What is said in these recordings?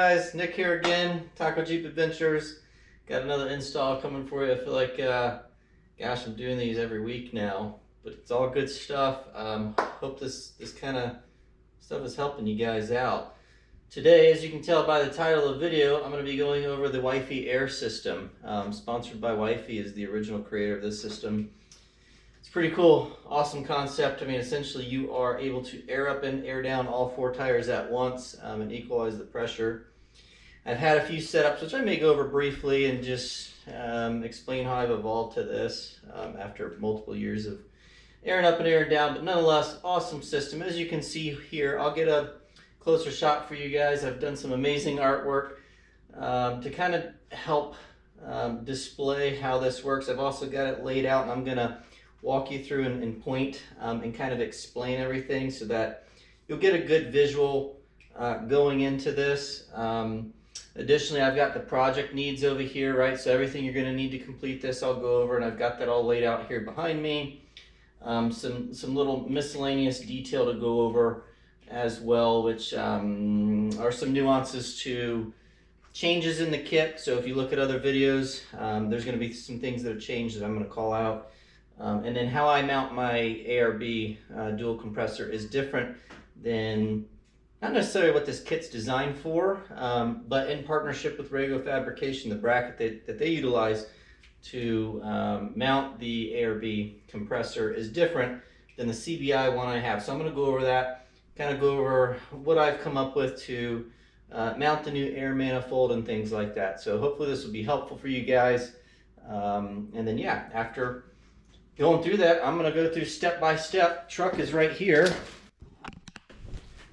guys? Nick here again, Taco Jeep Adventures. Got another install coming for you. I feel like, gosh, I'm doing these every week now, but it's all good stuff. Hope this kind of stuff is helping you guys out. Today, as you can tell by the title of the video, I'm going to be going over the Wifey air system. Sponsored by Wifey, is the original creator of this system. It's pretty cool, awesome concept. I mean, essentially you are able to air up and air down all four tires at once and equalize the pressure. I've had a few setups, which I may go over briefly and just explain how I've evolved to this after multiple years of airing up and airing down, but nonetheless, awesome system. As you can see here, I'll get a closer shot for you guys. I've done some amazing artwork to kind of help display how this works. I've also got it laid out, and I'm gonna walk you through and point and kind of explain everything so that you'll get a good visual going into this. Additionally, I've got the project needs over here, right? So everything you're gonna need to complete this, I'll go over, and I've got that all laid out here behind me. Some little miscellaneous detail to go over as well, which are some nuances to changes in the kit. So if you look at other videos, there's gonna be some things that have changed that I'm gonna call out. And then how I mount my ARB dual compressor is different than not necessarily what this kit's designed for, but in partnership with Rego Fabrication, the bracket that they utilize to mount the ARB compressor is different than the CBI one I have. So I'm going to go over that, kind of go over what I've come up with to mount the new air manifold and things like that. So hopefully this will be helpful for you guys. And then yeah, after going through that, I'm going to go through step by step. Truck is right here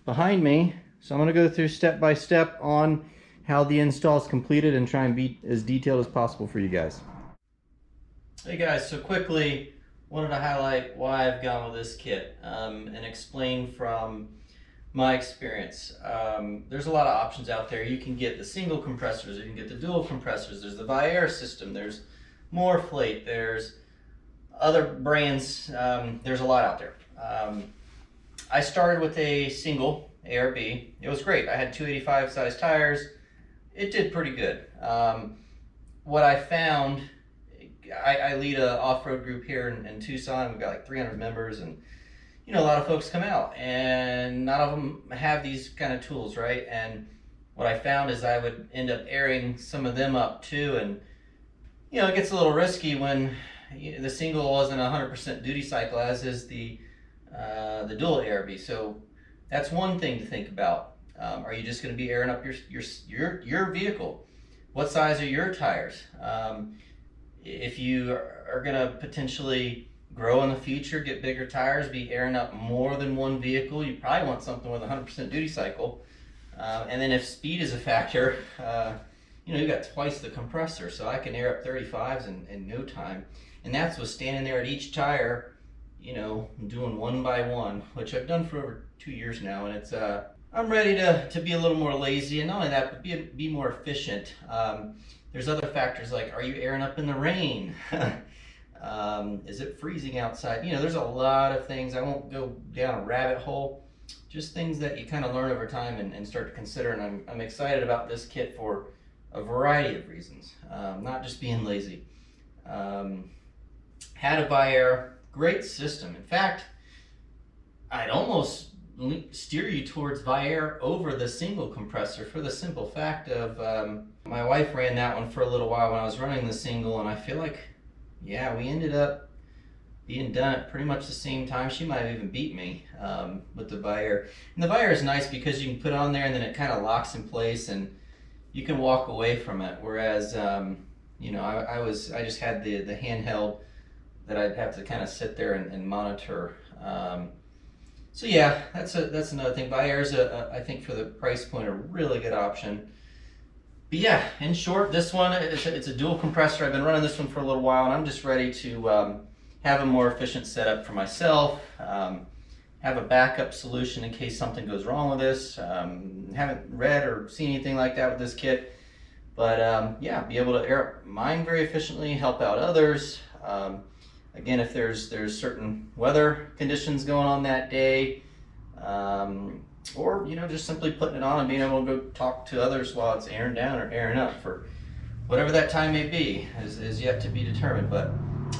behind me, so I'm going to go through step by step on how the install is completed and try and be as detailed as possible for you guys. Hey guys, so quickly wanted to highlight why I've gone with this kit and explain from my experience. There's a lot of options out there. You can get the single compressors, you can get the dual compressors, there's the Viair system, there's Moreflate, there's other brands, there's a lot out there. I started with a single ARB. It was great. I had 285 size tires. It did pretty good. What I found, I lead an off-road group here in Tucson. We've got like 300 members, and you know, a lot of folks come out and not all of them have these kind of tools, right? And what I found is I would end up airing some of them up too, and you know, it gets a little risky when the single wasn't 100% duty cycle, as is the dual ARB. So that's one thing to think about. Are you just going to be airing up your vehicle? What size are your tires? If you are going to potentially grow in the future, get bigger tires, be airing up more than one vehicle, you probably want something with 100% duty cycle. And then if speed is a factor, you know, you got twice the compressor, so I can air up 35s in no time. And that's with standing there at each tire, you know, doing one by one, which I've done for over 2 years now, and it's I'm ready to be a little more lazy, and not only that, but be more efficient. There's other factors like, are you airing up in the rain? Is it freezing outside? You know, there's a lot of things. I won't go down a rabbit hole, just things that you kind of learn over time and start to consider, and I'm excited about this kit for a variety of reasons, not just being lazy. Had a Viair, great system. In fact, I'd almost steer you towards Viair over the single compressor for the simple fact of my wife ran that one for a little while when I was running the single, and I feel like, yeah, we ended up being done at pretty much the same time. She might have even beat me with the Viair. And the Viair is nice because you can put it on there and then it kind of locks in place and you can walk away from it. Whereas, you know, I just had the handheld that I'd have to kind of sit there and monitor. So yeah, that's another thing. Viair is I think for the price point, a really good option. But yeah, in short, this one, it's a dual compressor. I've been running this one for a little while, and I'm just ready to have a more efficient setup for myself, have a backup solution in case something goes wrong with this. Haven't read or seen anything like that with this kit, but yeah, be able to air up mine very efficiently, help out others. Again, if there's certain weather conditions going on that day, or just simply putting it on and being able to go talk to others while it's airing down or airing up, for whatever that time may be, is yet to be determined. But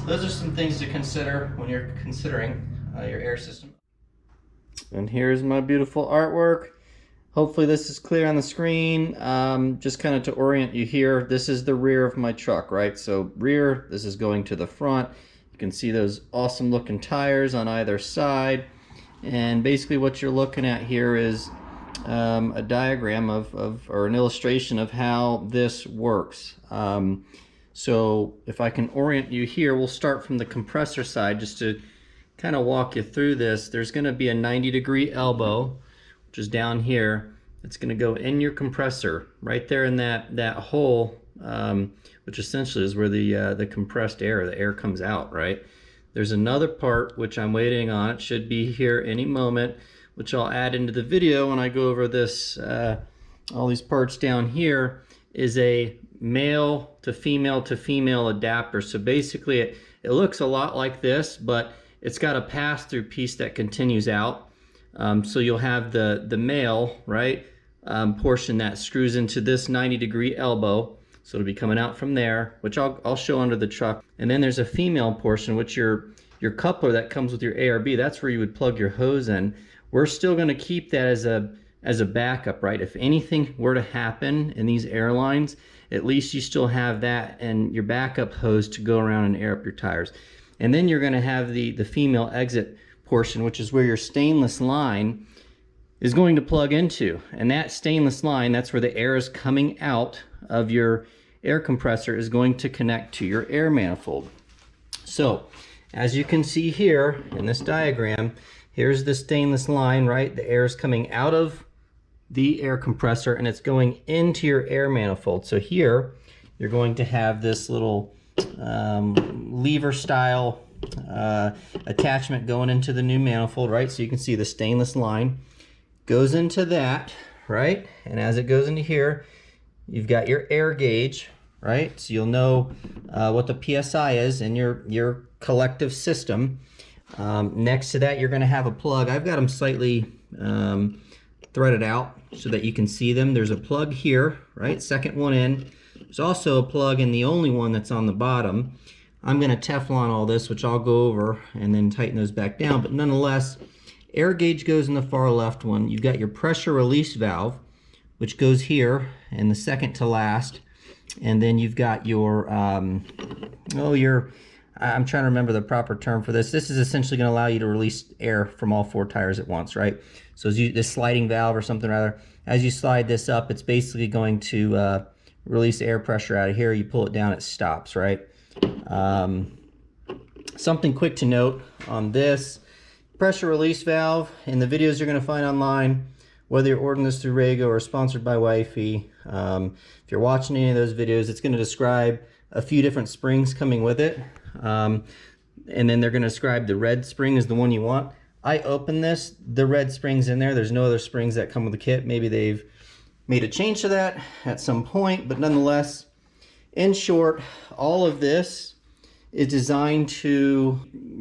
those are some things to consider when you're considering your air system. And here's my beautiful artwork. Hopefully this is clear on the screen. Just kind of to orient you here, this is the rear of my truck, right? So rear, this is going to the front. You can see those awesome looking tires on either side. And basically what you're looking at here is a diagram or an illustration of how this works. So if I can orient you here, we'll start from the compressor side just to kind of walk you through this. There's going to be a 90-degree elbow, which is down here. It's going to go in your compressor right there in that hole, which essentially is where the compressed air, the air comes out, right? There's another part which I'm waiting on. It should be here any moment, which I'll add into the video when I go over this. All these parts down here is a male to female adapter. So basically it looks a lot like this, but it's got a pass-through piece that continues out. So you'll have the male, right, portion that screws into this 90-degree elbow. So it'll be coming out from there, which I'll show under the truck. And then there's a female portion, which your coupler that comes with your ARB, that's where you would plug your hose in. We're still going to keep that as a backup, right? If anything were to happen in these airlines, at least you still have that and your backup hose to go around and air up your tires. And then you're going to have the female exit portion, which is where your stainless line is going to plug into. And that stainless line, that's where the air is coming out of your air compressor, is going to connect to your air manifold. So as you can see here in this diagram, here's the stainless line, right? The air is coming out of the air compressor and it's going into your air manifold. So here you're going to have this little lever style attachment going into the new manifold, right? So you can see the stainless line goes into that, right? And as it goes into here, you've got your air gauge, right? So you'll know what the PSI is in your collective system. Next to that, you're going to have a plug. I've got them slightly threaded out so that you can see them. There's a plug here, right? Second one in. There's also a plug in the only one that's on the bottom. I'm going to Teflon all this, which I'll go over and then tighten those back down. But nonetheless, air gauge goes in the far left one. You've got your pressure release valve, which goes here and the second to last. And then you've got your, I'm trying to remember the proper term for this. This is essentially going to allow you to release air from all four tires at once, right? So this sliding valve or something rather, as you slide this up, it's basically going to release air pressure out of here. You pull it down, it stops, right? Something quick to note on this pressure release valve, in the videos you're going to find online, whether you're ordering this through Rego or sponsored by Wifey, if you're watching any of those videos, it's going to describe a few different springs coming with it. And then they're going to describe the red spring is the one you want. I open this, the red spring's in there. There's no other springs that come with the kit. Maybe they've made a change to that at some point, but nonetheless, in short, all of this is designed to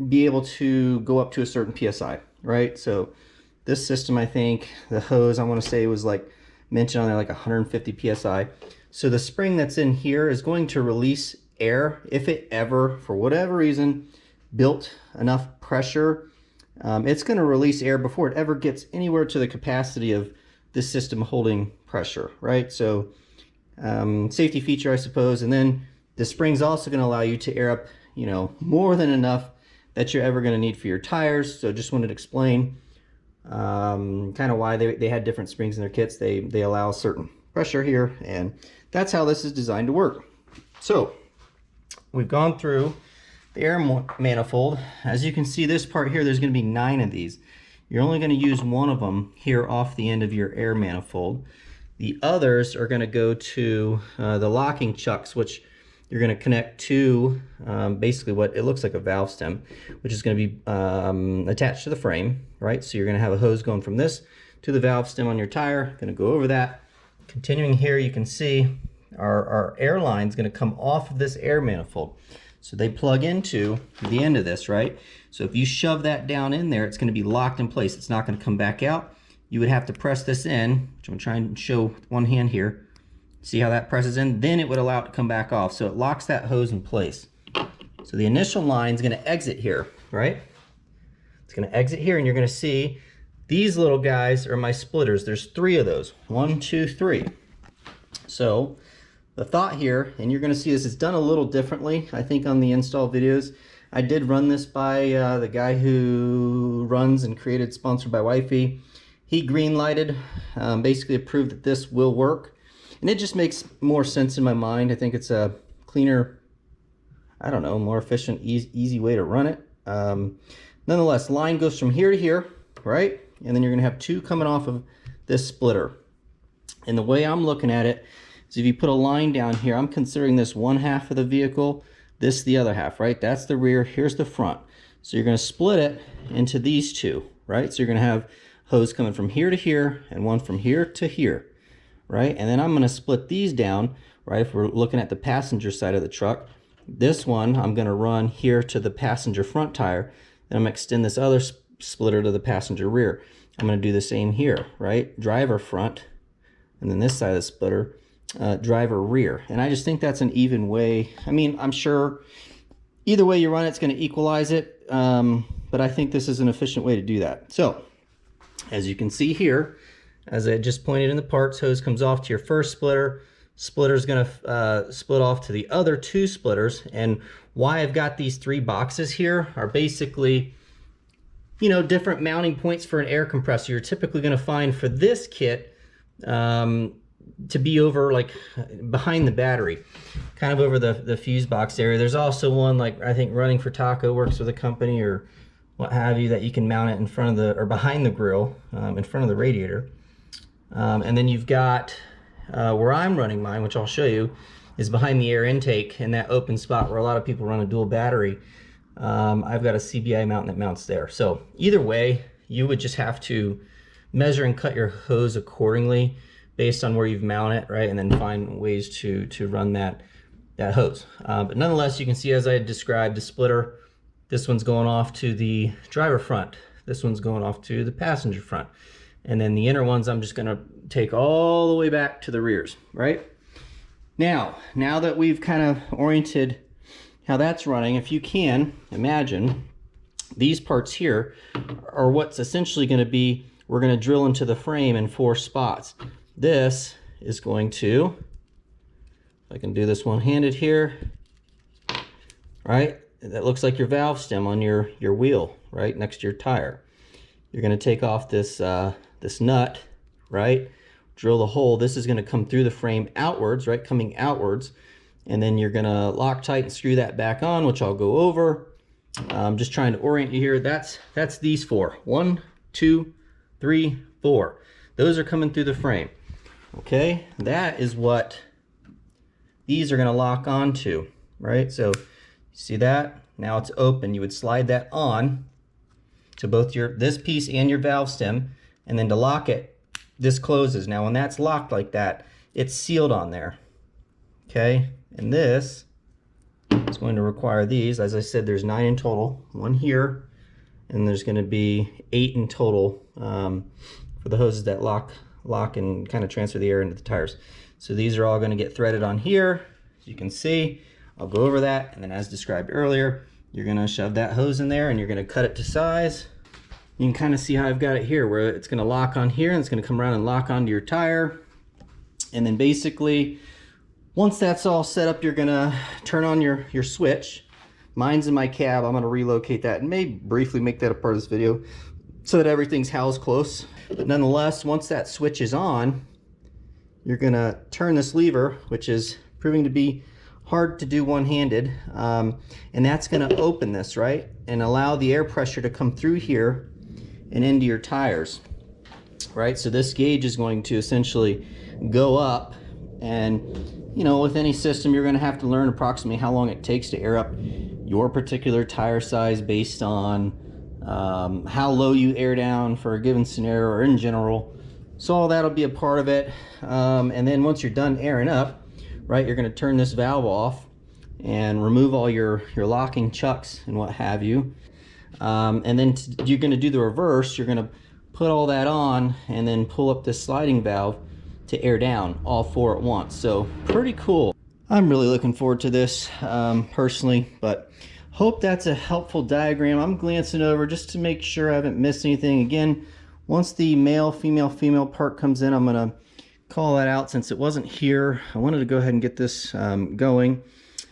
be able to go up to a certain PSI, right? So this system, I think, the hose, I want to say was like mentioned on there like 150 PSI. So the spring that's in here is going to release air if it ever, for whatever reason, built enough pressure. It's going to release air before it ever gets anywhere to the capacity of this system holding pressure, right? So safety feature, I suppose. And then the spring's also going to allow you to air up, more than enough that you're ever going to need for your tires. So just wanted to explain kind of why they had different springs in their kits. They allow certain pressure here, and that's how this is designed to work. So we've gone through the air manifold. As you can see, this part here, there's going to be 9 of these. You're only going to use one of them here off the end of your air manifold. The others are going to go to the locking chucks, which you're going to connect to basically what it looks like a valve stem, which is going to be attached to the frame, right? So you're going to have a hose going from this to the valve stem on your tire. Going to go over that. Continuing here, you can see our air line is going to come off of this air manifold. So they plug into the end of this, right? So if you shove that down in there, it's going to be locked in place. It's not going to come back out. you would have to press this in, which I'm trying to show with one hand here. See how that presses in? Then it would allow it to come back off. So it locks that hose in place. So the initial line is going to exit here, right? It's going to exit here, and you're going to see these little guys are my splitters. There's 3 of those. 1, 2, 3. So the thought here, and you're going to see this is done a little differently, I think, on the install videos. I did run this by the guy who runs and created Sponsored by Wifey. He green-lighted, basically approved that this will work. And it just makes more sense in my mind. I think it's a cleaner, I don't know, more efficient, easy way to run it. Nonetheless, line goes from here to here, right? And then you're going to have 2 coming off of this splitter. And the way I'm looking at it is if you put a line down here, I'm considering this one half of the vehicle, this the other half, right? That's the rear, here's the front. So you're going to split it into these 2, right? So you're going to have hose coming from here to here and one from here to here, right? And then I'm going to split these down, right? If we're looking at the passenger side of the truck, this one I'm going to run here to the passenger front tire. Then I'm going to extend this other splitter to the passenger rear. I'm going to do the same here, right? Driver front, and then this side of the splitter, driver rear. And I just think that's an even way. I mean, I'm sure either way you run it, it's going to equalize it, but I think this is an efficient way to do that. So as you can see here, as I just pointed in the parts, hose comes off to your first splitter. Splitter's going to split off to the other 2 splitters. And why I've got these 3 boxes here are basically, you know, different mounting points for an air compressor. You're typically going to find for this kit to be over, like, behind the battery, kind of over the fuse box area. There's also one, like, I think Running for Taco works with a company or what have you, that you can mount it in front of the, or behind the grill, in front of the radiator. And then you've got where I'm running mine, which I'll show you, is behind the air intake in that open spot where a lot of people run a dual battery. I've got a CBI mount that mounts there. So either way, you would just have to measure and cut your hose accordingly based on where you've mounted it, right? And then find ways to run that hose. But nonetheless, you can see, as I described, the splitter, this one's going off to the driver front. This one's going off to the passenger front. And then the inner ones, I'm just gonna take all the way back to the rears, right? Now that we've kind of oriented how that's running, if you can imagine, these parts here are what's essentially gonna be, we're gonna drill into the frame in 4 spots. This is going to, if I can do this one-handed here, right? That looks like your valve stem on your wheel, right, next to your tire. You're going to take off this this nut, right? Drill the hole. This is going to come through the frame outwards, right, coming outwards, and then you're going to Loctite and screw that back on, which I'll go over. I'm just trying to orient you here. That's these 4. 1, 2, 3, 4. Those are coming through the frame. Okay, that is what these are going to lock onto, right? So see that? Now it's open. You would slide that on to both this piece and your valve stem, and then to lock it, this closes. Now when that's locked like that, it's sealed on there. Okay, and this is going to require these. As I said, there's 9 in total. 1 here, and there's going to be 8 in total for the hoses that lock and kind of transfer the air into the tires. So these are all going to get threaded on here. As you can see, I'll go over that, and then as described earlier, you're going to shove that hose in there and you're going to cut it to size. You can kind of see how I've got it here, where it's going to lock on here and it's going to come around and lock onto your tire. And then basically, once that's all set up, you're going to turn on your switch. Mine's in my cab. I'm going to relocate that and maybe briefly make that a part of this video so that everything's housed close. But nonetheless, once that switch is on, you're going to turn this lever, which is proving to be hard to do one-handed, and that's going to open this, right, and allow the air pressure to come through here and into your tires, right? So this gauge is going to essentially go up, and you know, with any system, you're going to have to learn approximately how long it takes to air up your particular tire size based on how low you air down for a given scenario or in general. So all that'll be a part of it, and then once you're done airing up, right, you're going to turn this valve off and remove all your locking chucks and what have you. And then you're going to do the reverse. You're going to put all that on and then pull up this sliding valve to air down all 4 at once. So pretty cool. I'm really looking forward to this personally, but hope that's a helpful diagram. I'm glancing over just to make sure I haven't missed anything. Again, once the male, female part comes in, I'm gonna call that out since it wasn't here. I wanted to go ahead and get this going.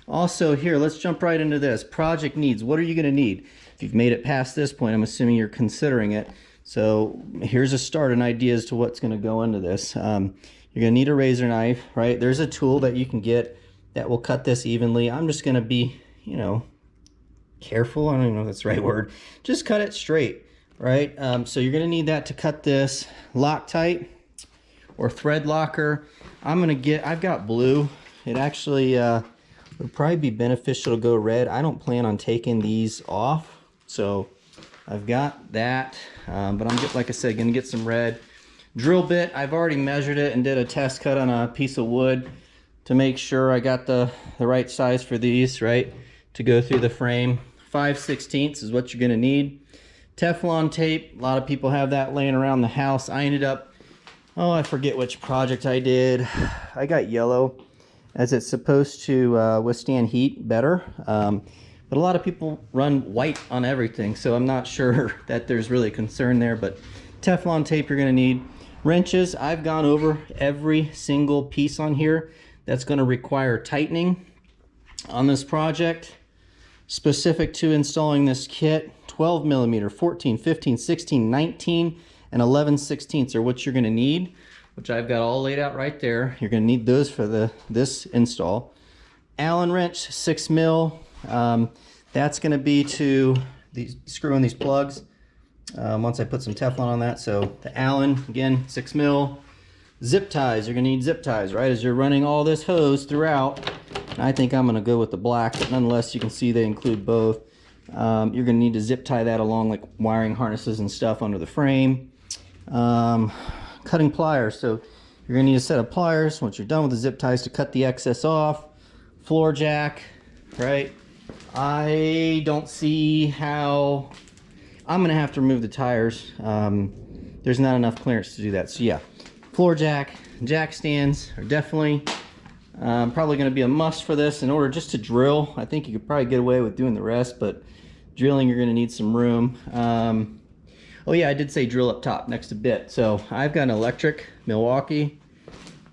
Also here, let's jump right into this. Project needs, what are you gonna need? If you've made it past this point, I'm assuming you're considering it. So here's a start and ideas to what's gonna go into this. You're gonna need a razor knife, right? There's a tool that you can get that will cut this evenly. I'm just gonna be, you know, careful. I don't even know if that's the right word. Just cut it straight, right? So you're gonna need that to cut this. Loctite or thread locker. I've got blue. It actually would probably be beneficial to go red. I don't plan on taking these off, so I've got that. But I'm, like I said, gonna get some red. Drill bit, I've already measured it and did a test cut on a piece of wood to make sure I got the right size for these, right, to go through the frame. 5/16 is what you're gonna need. Teflon tape, a lot of people have that laying around the house. I ended up, I forget which project I did. I got yellow, as it's supposed to withstand heat better. But a lot of people run white on everything, so I'm not sure that there's really concern there, but Teflon tape you're gonna need. Wrenches, I've gone over every single piece on here that's gonna require tightening on this project. Specific to installing this kit, 12mm, 14, 15, 16, 19, and 11/16 are what you're gonna need, which I've got all laid out right there. You're gonna need those for this install. Allen wrench, 6mm. That's gonna be to screw in these plugs once I put some Teflon on that. So the Allen, again, 6mm. Zip ties, you're gonna need zip ties, right? As you're running all this hose throughout. I think I'm gonna go with the black, but nonetheless, you can see they include both. You're gonna need to zip tie that along like wiring harnesses and stuff under the frame. Cutting pliers, so you're gonna need a set of pliers once you're done with the zip ties to cut the excess off. Floor jack, right? I don't see how, I'm gonna have to remove the tires. There's not enough clearance to do that, so yeah. Floor jack, jack stands are definitely probably going to be a must for this. In order just to drill, I think you could probably get away with doing the rest, but drilling you're going to need some room. Oh yeah, I did say drill up top next to bit. So I've got an electric Milwaukee.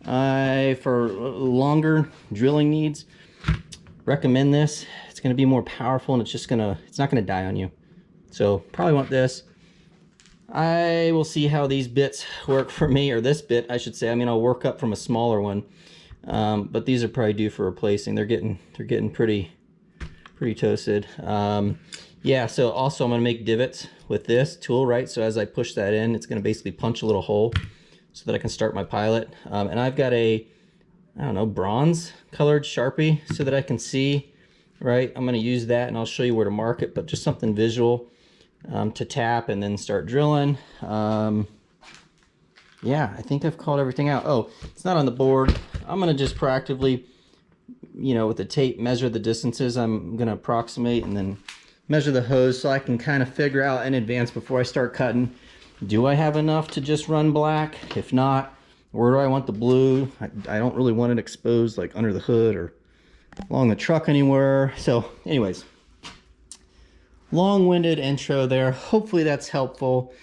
For longer drilling needs, recommend this. It's going to be more powerful and it's not going to die on you. So probably want this. I will see how these bits work for me, or this bit I should say. I mean, I'll work up from a smaller one, but these are probably due for replacing. They're getting pretty toasted. Yeah, so also I'm gonna make divots with this tool, right? So as I push that in, it's gonna basically punch a little hole so that I can start my pilot. And I've got a, I don't know, bronze colored Sharpie so that I can see, right? I'm gonna use that and I'll show you where to mark it, but just something visual to tap and then start drilling. Yeah, I think I've called everything out. Oh, it's not on the board. I'm gonna just proactively, you know, with the tape, measure the distances. I'm gonna approximate and then measure the hose so I can kind of figure out in advance before I start cutting. Do I have enough to just run black? If not, where do I want the blue? I don't really want it exposed like under the hood or along the truck anywhere. So anyways, long-winded intro there. Hopefully that's helpful.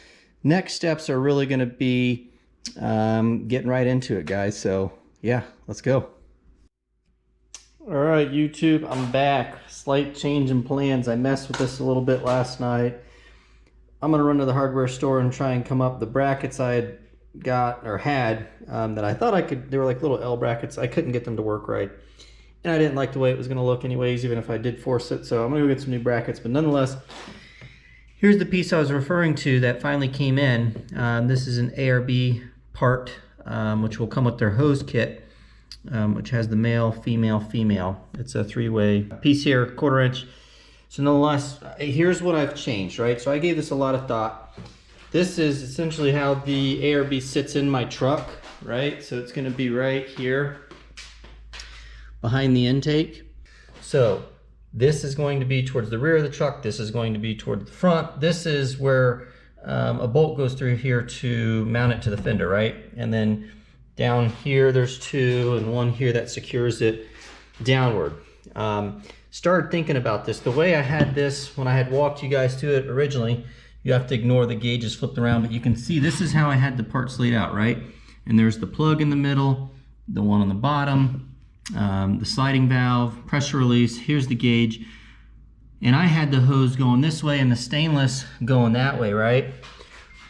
Next steps are really going to be getting right into it, guys. So yeah, let's go. All right, YouTube, I'm back. Slight change in plans. I messed with this a little bit last night. I'm gonna run to the hardware store and try and come up the brackets I had got or had that I thought I could. They were like little L brackets. I couldn't get them to work right, and I didn't like the way it was gonna look anyways, even if I did force it. So I'm gonna go get some new brackets. But nonetheless, here's the piece I was referring to that finally came in. This is an ARB part, which will come with their hose kit, which has the male, female, female. It's a three-way piece here, 1/4 inch. So nonetheless, here's what I've changed, right? So I gave this a lot of thought. This is essentially how the ARB sits in my truck, right? So it's gonna be right here behind the intake. So this is going to be towards the rear of the truck. This is going to be toward the front. This is where a bolt goes through here to mount it to the fender, right? And then down here there's two, and one here that secures it downward. Started thinking about this. The way I had this when I had walked you guys to it originally, you have to ignore the gauges flipped around, but you can see this is how I had the parts laid out, right? And there's the plug in the middle, the one on the bottom, the sliding valve, pressure release, here's the gauge. And I had the hose going this way and the stainless going that way, right?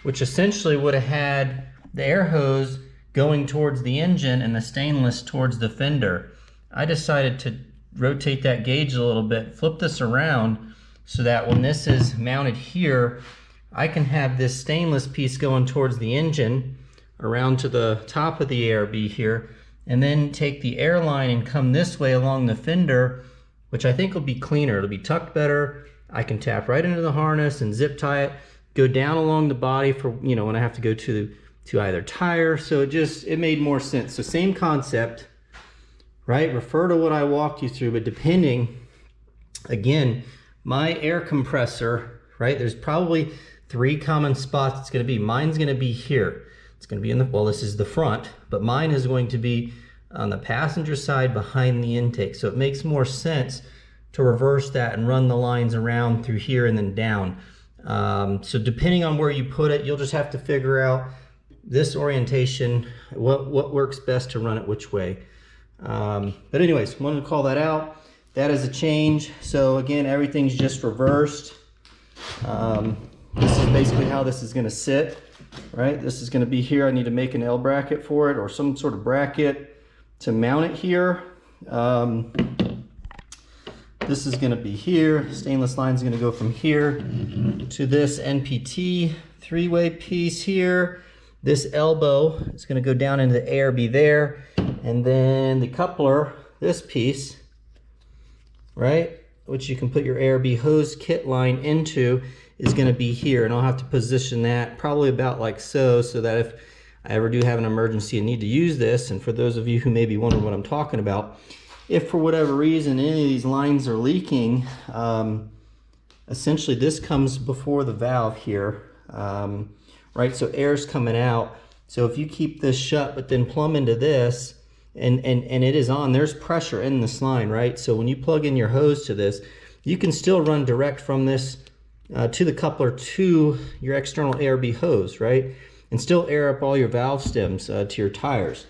Which essentially would have had the air hose going towards the engine and the stainless towards the fender. I decided to rotate that gauge a little bit, flip this around so that when this is mounted here, I can have this stainless piece going towards the engine around to the top of the ARB here, and then take the air line and come this way along the fender, which I think will be cleaner. It'll be tucked better. I can tap right into the harness and zip tie it, go down along the body for, you know, when I have to go to either tire. So it made more sense. So same concept, right? Refer to what I walked you through, but depending, again, my air compressor, right? There's probably 3 common spots it's gonna be. Mine's gonna be here. It's gonna be in the, well, this is the front, but mine is going to be on the passenger side behind the intake. So it makes more sense to reverse that and run the lines around through here and then down. So depending on where you put it, you'll just have to figure out this orientation, what works best to run it which way. But anyways, wanted to call that out. That is a change. So again, everything's just reversed. This is basically how this is gonna sit, right? This is gonna be here. I need to make an L bracket for it or some sort of bracket to mount it here. This is gonna be here. Stainless line is gonna go from here to this NPT 3-way piece here. This elbow is gonna go down into the ARB there. And then the coupler, this piece, right, which you can put your ARB hose kit line into, is gonna be here. And I'll have to position that probably about like so that if I ever do have an emergency and need to use this, and for those of you who may be wondering what I'm talking about, if for whatever reason any of these lines are leaking, essentially this comes before the valve here, right? So air's coming out. So if you keep this shut but then plumb into this, and it is on, there's pressure in this line, right? So when you plug in your hose to this, you can still run direct from this to the coupler to your external ARB hose, right? And still air up all your valve stems to your tires.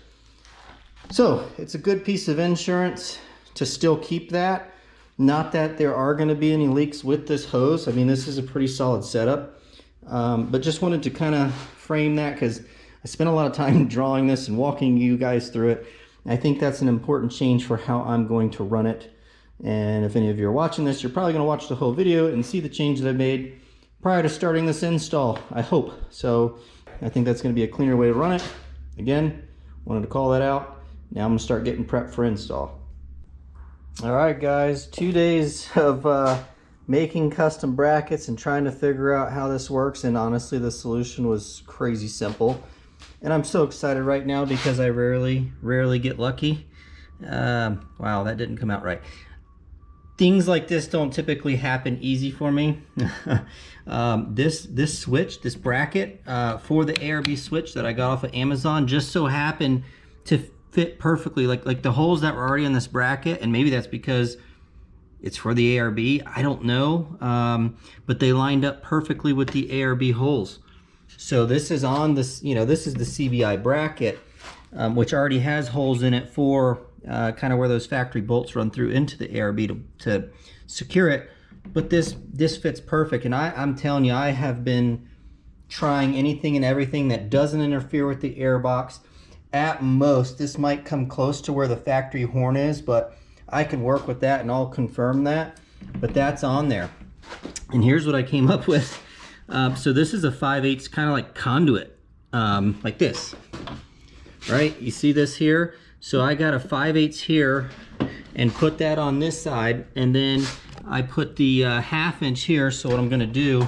So it's a good piece of insurance to still keep that. Not that there are gonna be any leaks with this hose. I mean, this is a pretty solid setup. But just wanted to kind of frame that because I spent a lot of time drawing this and walking you guys through it. I think that's an important change for how I'm going to run it. And if any of you are watching this, you're probably gonna watch the whole video and see the change that I made prior to starting this install, I hope. So I think that's gonna be a cleaner way to run it. Again, wanted to call that out. Now I'm gonna start getting prepped for install. All right, guys, 2 days of making custom brackets and trying to figure out how this works. And honestly, the solution was crazy simple. And I'm so excited right now because I rarely get lucky. Wow, that didn't come out right. Things like this don't typically happen easy for me. This switch, this bracket for the ARB switch that I got off of Amazon just so happened to fit perfectly, like the holes that were already in this bracket, and maybe that's because it's for the ARB, I don't know, but they lined up perfectly with the ARB holes. So this is on this, you know, this is the CBI bracket, which already has holes in it for kind of where those factory bolts run through into the ARB to secure it. But this fits perfect, and I'm telling you, I have been trying anything and everything that doesn't interfere with the air box. At most, this might come close to where the factory horn is, but I can work with that and I'll confirm that. But that's on there. And here's what I came up with. So this is a 5/8 kind of like conduit, like this, right? You see this here? So I got a 5/8 here and put that on this side, and then I put the 1/2 inch here. So what I'm gonna do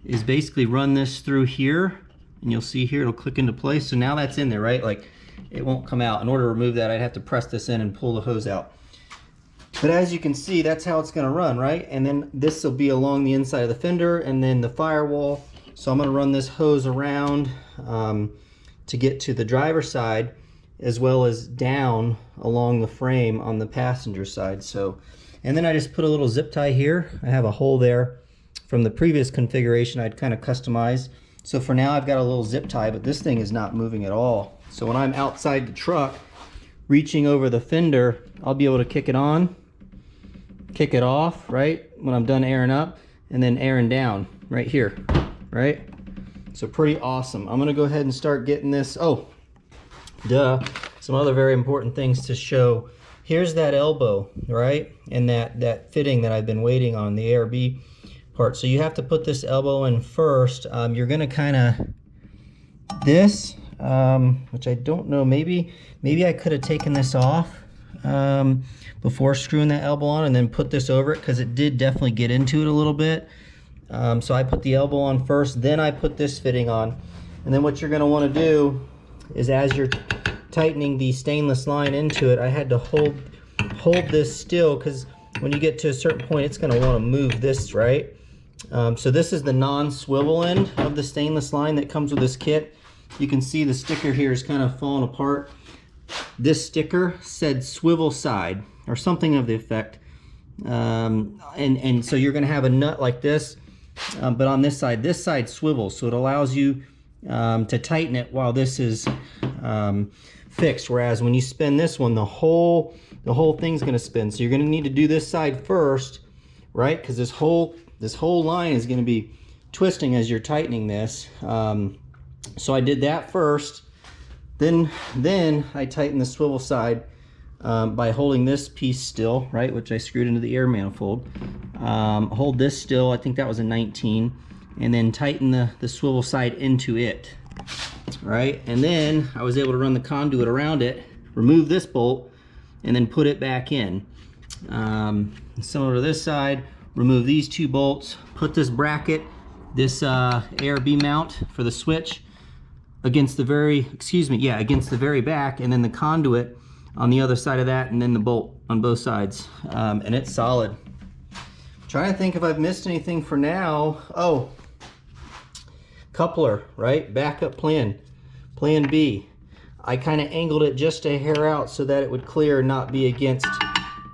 is basically run this through here, and you'll see here it'll click into place. So now that's in there, right? Like it won't come out. In order to remove that, I'd have to press this in and pull the hose out. But as you can see, that's how it's gonna run, right? And then this will be along the inside of the fender and then the firewall. So I'm going to run this hose around to get to the driver's side, as well as down along the frame on the passenger side. So, and then I just put a little zip tie here. I have a hole there from the previous configuration I'd kind of customized. So for now I've got a little zip tie, but this thing is not moving at all. So when I'm outside the truck, reaching over the fender, I'll be able to kick it on, kick it off, right? When I'm done airing up, and then airing down right here, right? So pretty awesome. I'm gonna go ahead and start getting this. Oh, duh, some other very important things to show. Here's that elbow, right? And that fitting that I've been waiting on, the ARB part. So you have to put this elbow in first. You're gonna kind of, this, which I don't know, maybe I could have taken this off before screwing that elbow on and then put this over it, because it did definitely get into it a little bit. So I put the elbow on first, then I put this fitting on. And then what you're gonna wanna do is, as you're tightening the stainless line into it, I had to hold this still, because when you get to a certain point, it's gonna wanna move this, right? So this is the non-swivel end of the stainless line that comes with this kit. You can see the sticker here is kind of falling apart. This sticker said swivel side or something of the effect. And so you're gonna have a nut like this, but on this side swivels, so it allows you to tighten it while this is fixed. Whereas when you spin this one, the whole thing's gonna spin. So you're gonna need to do this side first, right? Because this whole line is gonna be twisting as you're tightening this. So I did that first. Then I tightened the swivel side by holding this piece still, right, which I screwed into the air manifold. Hold this still, I think that was a 19, and then tighten the swivel side into it, right? And then I was able to run the conduit around it, remove this bolt, and then put it back in. Similar to this side, remove these two bolts, put this bracket, this ARB mount for the switch against the very, against the very back, and then the conduit on the other side of that, and then the bolt on both sides. And it's solid. Trying to think if I've missed anything for now. Oh, coupler, right? Backup plan B. I kind of angled it just a hair out so that it would clear and not be against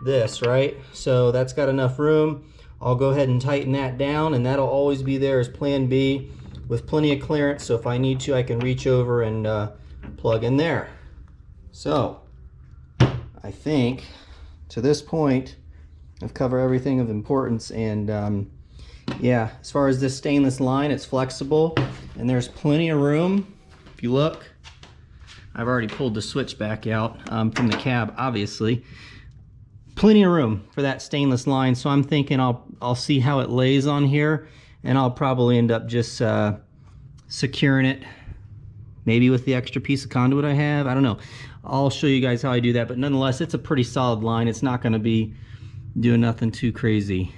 this, right? So that's got enough room. I'll go ahead and tighten that down, and that'll always be there as plan B with plenty of clearance, so if I need to, I can reach over and plug in there. So I think to this point I've covered everything of importance. And yeah, as far as this stainless line, it's flexible and there's plenty of room. If you look, I've already pulled the switch back out from the cab, obviously. Plenty of room for that stainless line, so I'm thinking I'll see how it lays on here, and I'll probably end up just securing it, maybe with the extra piece of conduit I have. I don't know. I'll show you guys how I do that, but nonetheless, it's a pretty solid line. It's not going to be doing nothing too crazy.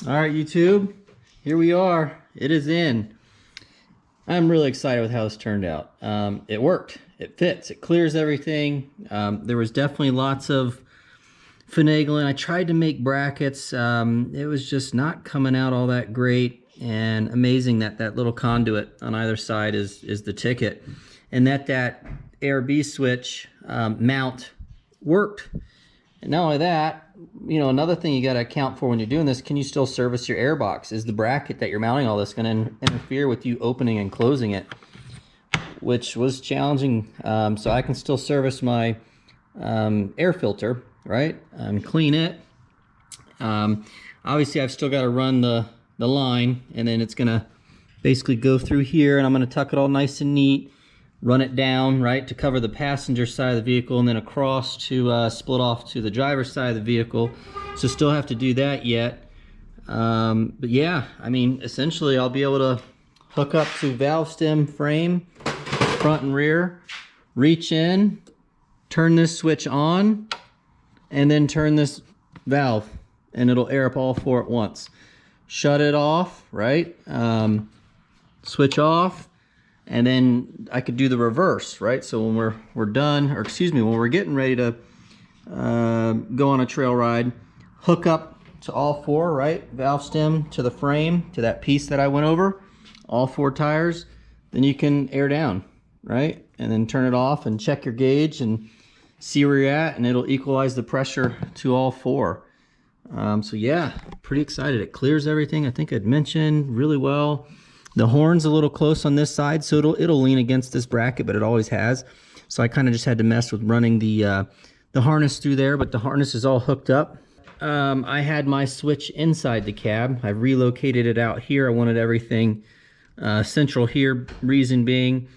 All right, YouTube, here we are. It is in. I'm really excited with how this turned out. It worked. It fits. It clears everything. There was definitely lots of finagling. I tried to make brackets. It was just not coming out all that great. And amazing that that little conduit on either side is the ticket, and that ARB switch mount worked. And not only that, you know, another thing you got to account for when you're doing this: can you still service your air box? Is the bracket that you're mounting all this going to interfere with you opening and closing it? Which was challenging. So I can still service my air filter, right, and clean it. Obviously I've still got to run the line, and then it's gonna basically go through here, and I'm gonna tuck it all nice and neat, run it down, right, to cover the passenger side of the vehicle, and then across to split off to the driver's side of the vehicle. So still have to do that yet. But yeah, I mean, essentially I'll be able to hook up to valve stem frame, front and rear, reach in, turn this switch on, and then turn this valve, and it'll air up all four at once. Shut it off, right? Switch off, and then I could do the reverse, right? So when we're done, or excuse me, when we're getting ready to go on a trail ride, hook up to all four, right? Valve stem to the frame, to that piece that I went over, all 4 tires, then you can air down, right? And then turn it off and check your gauge and see where you're at, and it'll equalize the pressure to all 4. So yeah, pretty excited. It clears everything. I think I'd mentioned really well. The horn's a little close on this side, so it'll lean against this bracket, but it always has. So I kind of just had to mess with running the harness through there, but the harness is all hooked up. I had my switch inside the cab. I've relocated it out here. I wanted everything central here. Reason being,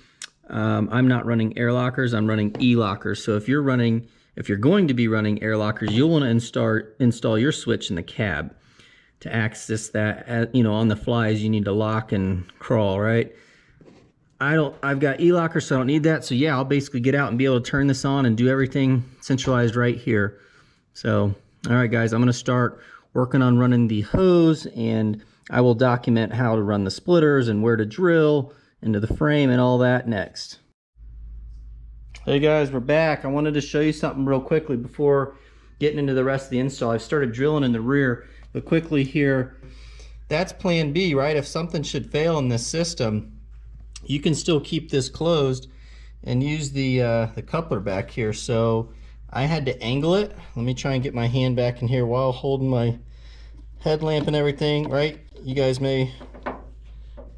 I'm not running air lockers. I'm running e-lockers. So if you're going to be running air lockers, you'll want to install your switch in the cab to access that. You know, on the flies, you need to lock and crawl, right? I've got e-locker, so I don't need that. So yeah, I'll basically get out and be able to turn this on and do everything centralized right here. So, all right guys, I'm gonna start working on running the hose, and I will document how to run the splitters and where to drill into the frame and all that next. Hey guys, we're back. I wanted to show you something real quickly before getting into the rest of the install. I've started drilling in the rear, but quickly here, that's plan B, right? If something should fail in this system, you can still keep this closed and use the coupler back here. So I had to angle it. Let me try and get my hand back in here while holding my headlamp and everything, right? You guys may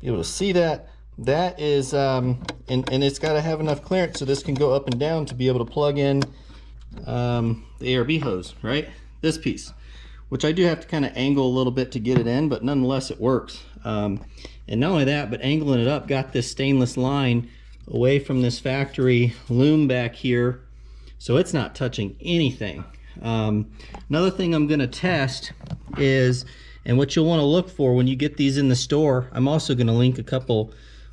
be able to see that. That is, and it's got to have enough clearance so this can go up and down to be able to plug in the ARB hose, right? This piece, which I do have to kind of angle a little bit to get it in, but nonetheless it works. And not only that, but angling it up, got this stainless line away from this factory loom back here, so it's not touching anything. Another thing I'm going to test is, and what you'll want to look for when you get these in the store, I'm also going to link a couple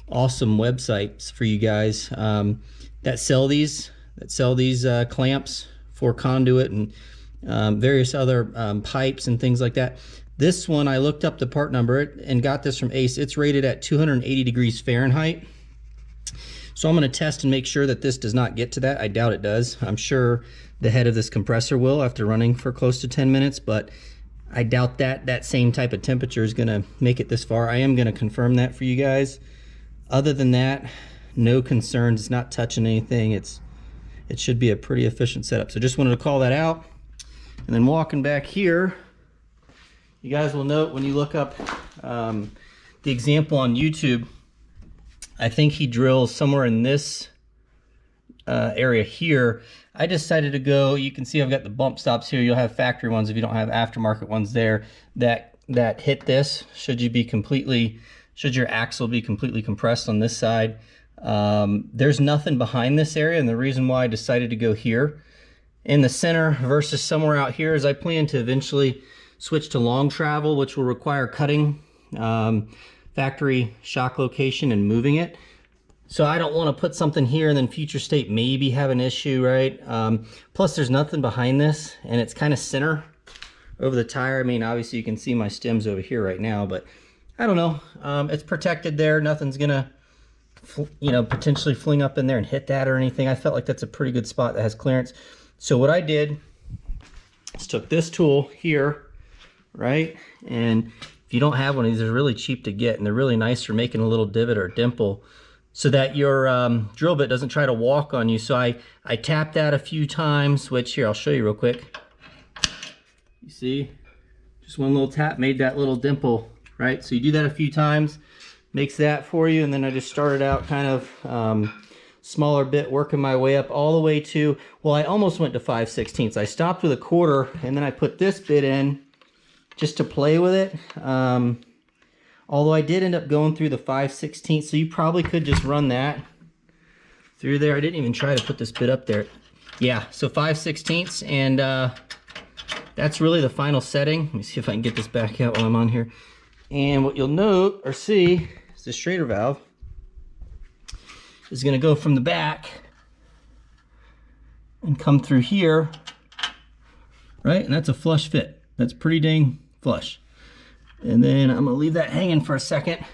awesome websites for you guys that sell these clamps for conduit and various other pipes and things like that. This one, I looked up the part number and got this from Ace. It's rated at 280 degrees Fahrenheit. So I'm going to test and make sure that this does not get to that. I doubt it does. I'm sure the head of this compressor will after running for close to 10 minutes, but I doubt that same type of temperature is going to make it this far. I am going to confirm that for you guys. Other than that, no concerns. It's not touching anything. It should be a pretty efficient setup. So just wanted to call that out. And then walking back here, you guys will note when you look up the example on YouTube, I think he drills somewhere in this area here. I decided to go, you can see I've got the bump stops here. You'll have factory ones if you don't have aftermarket ones there that hit this. Should your axle be completely compressed on this side. There's nothing behind this area, and the reason why I decided to go here in the center versus somewhere out here is I plan to eventually switch to long travel, which will require cutting factory shock location and moving it. So I don't want to put something here and then future state maybe have an issue, right? Plus there's nothing behind this, and it's kind of center over the tire. I mean, obviously you can see my stems over here right now, but I don't know. It's protected there. Nothing's gonna, potentially fling up in there and hit that or anything. I felt like that's a pretty good spot that has clearance. So what I did is took this tool here, right? And if you don't have one of these, they're really cheap to get, and they're really nice for making a little divot or dimple so that your drill bit doesn't try to walk on you. So I tapped that a few times, which here, I'll show you real quick. You see, just one little tap made that little dimple, right? So you do that a few times, makes that for you. And then I just started out kind of smaller bit, working my way up all the way to, well, I almost went to 5/16. I stopped with a quarter, and then I put this bit in just to play with it. Although I did end up going through the 5/16, so you probably could just run that through there. I didn't even try to put this bit up there. Yeah, so 5/16, and that's really the final setting. Let me see if I can get this back out while I'm on here. And what you'll note or see is the Schrader valve is going to go from the back and come through here, right? And that's a flush fit. That's pretty dang flush. And then I'm gonna leave that hanging for a second.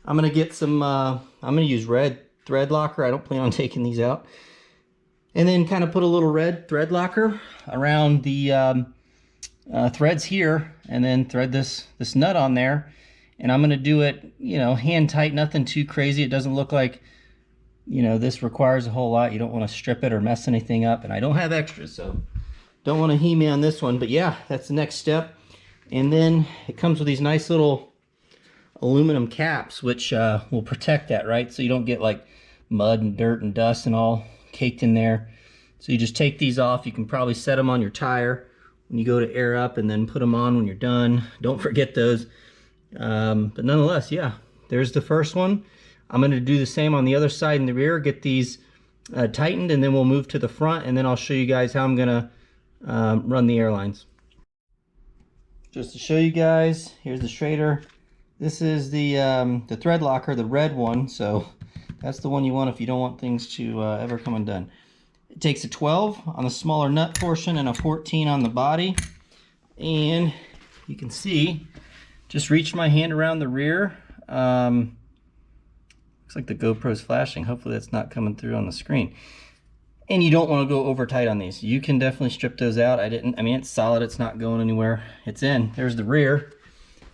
I'm gonna get some, I'm gonna use red thread locker. I don't plan on taking these out. And then kind of put a little red thread locker around the threads here, and then thread this nut on there. And I'm going to do it, you know, hand tight, nothing too crazy. It doesn't look like, you know, this requires a whole lot. You don't want to strip it or mess anything up. And I don't have extras, so don't want to he-me on this one. But yeah, that's the next step. And then it comes with these nice little aluminum caps, which will protect that, right? So you don't get like mud and dirt and dust and all caked in there. So you just take these off. You can probably set them on your tire when you go to air up, and then put them on when you're done. Don't forget those. But nonetheless, yeah, there's the first one. I'm going to do the same on the other side and the rear, get these tightened, and then we'll move to the front, and then I'll show you guys how I'm going to run the airlines. Just to show you guys, here's the Schrader. This is the thread locker, the red one, so that's the one you want if you don't want things to ever come undone. It takes a 12 on the smaller nut portion and a 14 on the body. And you can see, just reach my hand around the rear. Looks like the GoPro's flashing. Hopefully that's not coming through on the screen. And you don't want to go over tight on these. You can definitely strip those out. I mean, it's solid. It's not going anywhere. It's in. There's the rear.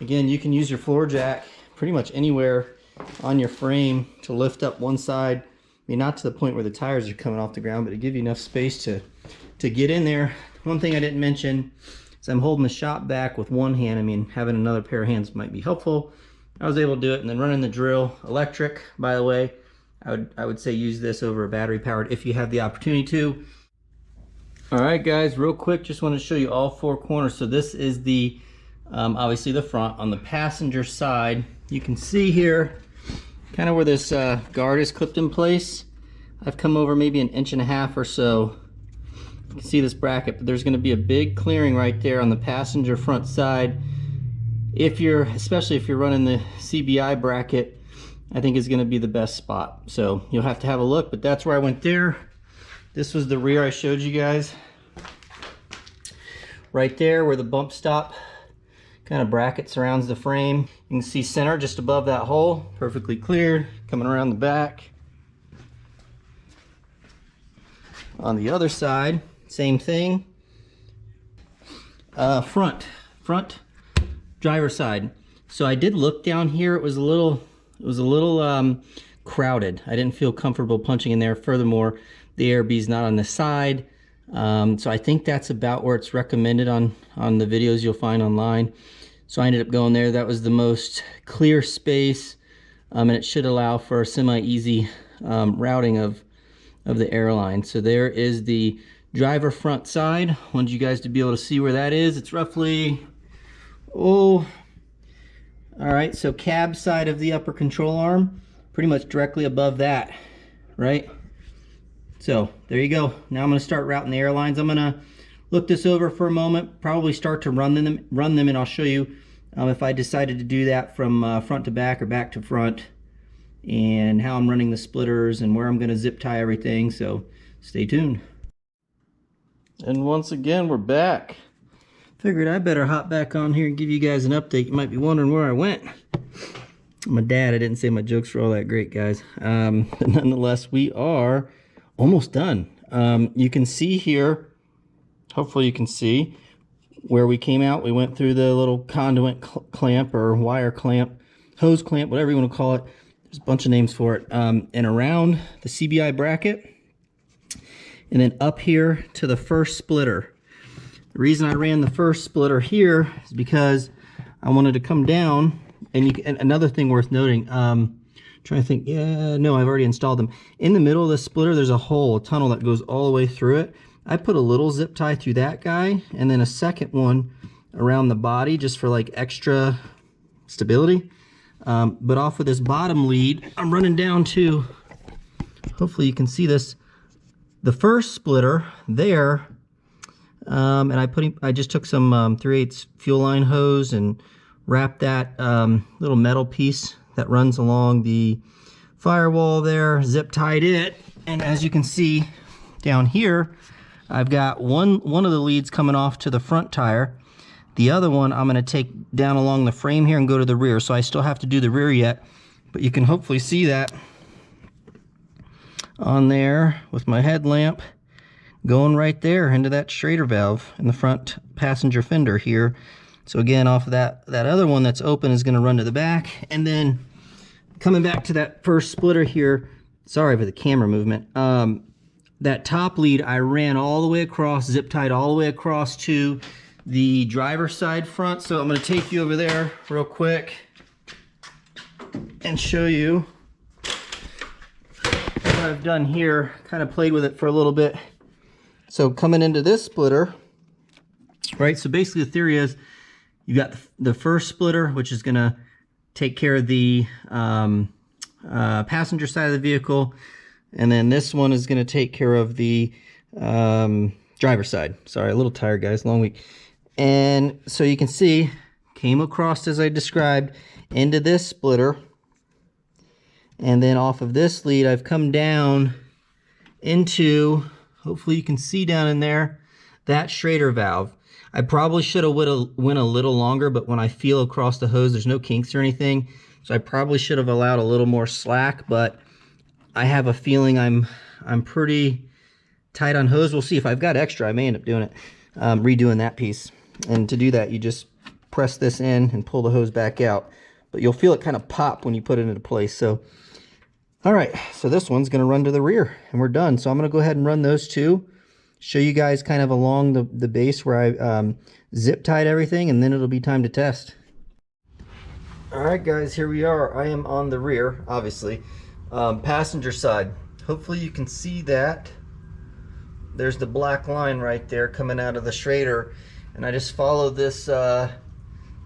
Again, you can use your floor jack pretty much anywhere on your frame to lift up one side. I mean, not to the point where the tires are coming off the ground, but to give you enough space to get in there. One thing I didn't mention is I'm holding the shop back with one hand. I mean, having another pair of hands might be helpful. I was able to do it, and then running the drill electric, by the way. I would say use this over a battery powered if you have the opportunity to. All right, guys, real quick, just want to show you all four corners. So this is the, obviously the front. On the passenger side, you can see here, kind of where this guard is clipped in place. I've come over maybe 1.5 inches or so. You can see this bracket, but there's going to be a big clearing right there on the passenger front side. Especially if you're running the CBI bracket, I think is going to be the best spot. So you'll have to have a look, but that's where I went there. This was the rear I showed you guys. Right there where the bump stop kind of bracket surrounds the frame. You can see center just above that hole, perfectly cleared, coming around the back. On the other side, same thing. Front driver's side. So I did look down here. It was a little crowded. I didn't feel comfortable punching in there. Furthermore, the ARB is not on the side. So I think that's about where it's recommended on the videos you'll find online. So I ended up going there. That was the most clear space, and it should allow for a semi-easy routing of the airline. So there is the driver front side. I wanted you guys to be able to see where that is. It's roughly, all right, so cab side of the upper control arm, pretty much directly above that, right? So there you go. Now I'm going to start routing the airlines. I'm going to look this over for a moment, probably start to run them, and I'll show you if I decided to do that from front to back or back to front, and how I'm running the splitters and where I'm going to zip tie everything. So stay tuned. And once again, we're back. Figured I better hop back on here and give you guys an update. You might be wondering where I went. I'm a dad. I didn't say my jokes were all that great, guys. But nonetheless, we are almost done. You can see here, hopefully you can see where we came out. We went through the little conduit clamp or wire clamp, hose clamp, whatever you want to call it. There's a bunch of names for it. And around the CBI bracket, and then up here to the first splitter. The reason I ran the first splitter here is because I wanted to come down, and another thing worth noting, trying to think, yeah, no, I've already installed them. In the middle of the splitter, there's a hole, a tunnel that goes all the way through it. I put a little zip tie through that guy, and then a second one around the body just for like extra stability. But off of this bottom lead, I'm running down to, hopefully you can see this, the first splitter there. And I just took some 3/8 fuel line hose and wrapped that little metal piece that runs along the firewall there, zip tied it, and as you can see down here, I've got one of the leads coming off to the front tire. The other one I'm going to take down along the frame here and go to the rear. So I still have to do the rear yet, but you can hopefully see that on there with my headlamp going right there into that Schrader valve in the front passenger fender here. So again, off of that other one that's open is going to run to the back. And then coming back to that first splitter here, sorry for the camera movement, that top lead I ran all the way across, zip tied all the way across to the driver's side front. So I'm going to take you over there real quick and show you what I've done here. Kind of played with it for a little bit. So coming into this splitter, right, so basically the theory is you got the first splitter, which is going to take care of the passenger side of the vehicle, and then this one is going to take care of the driver's side. Sorry, a little tired, guys, long week. And so you can see, came across as I described into this splitter, and then off of this lead I've come down into, hopefully you can see down in there, that Schrader valve. I probably should have went a little longer, but when I feel across the hose there's no kinks or anything, so I probably should have allowed a little more slack, but I have a feeling I'm pretty tight on hose. We'll see. If I've got extra, I may end up doing it, redoing that piece. And to do that, you just press this in and pull the hose back out. But you'll feel it kind of pop when you put it into place. So, all right, so this one's going to run to the rear, and we're done. So I'm going to go ahead and run those two, show you guys kind of along the base where I zip tied everything, and then it'll be time to test. All right, guys, here we are. I am on the rear, obviously. Passenger side. Hopefully you can see that. There's the black line right there coming out of the Schrader, and I just follow this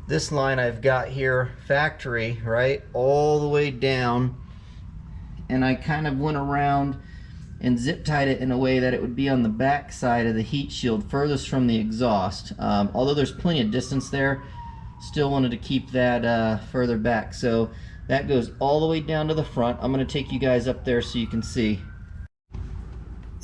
this line I've got here, factory, right, all the way down, and I kind of went around and zip tied it in a way that it would be on the back side of the heat shield, furthest from the exhaust. Although there's plenty of distance there, still wanted to keep that further back. So that goes all the way down to the front. I'm going to take you guys up there so you can see.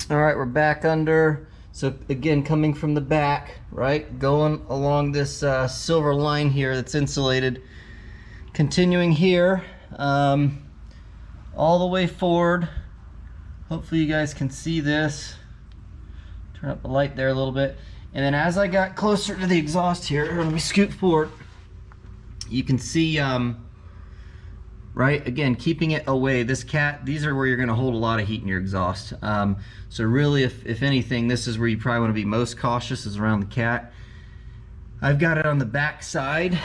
All right, we're back under. So again, coming from the back, right, going along this silver line here that's insulated, continuing here, all the way forward. Hopefully you guys can see this. Turn up the light there a little bit. And then as I got closer to the exhaust here, let me scoot forward, you can see, right, again, keeping it away. These are where you're going to hold a lot of heat in your exhaust. So really, if anything, this is where you probably want to be most cautious, is around the cat. I've got it on the back side. You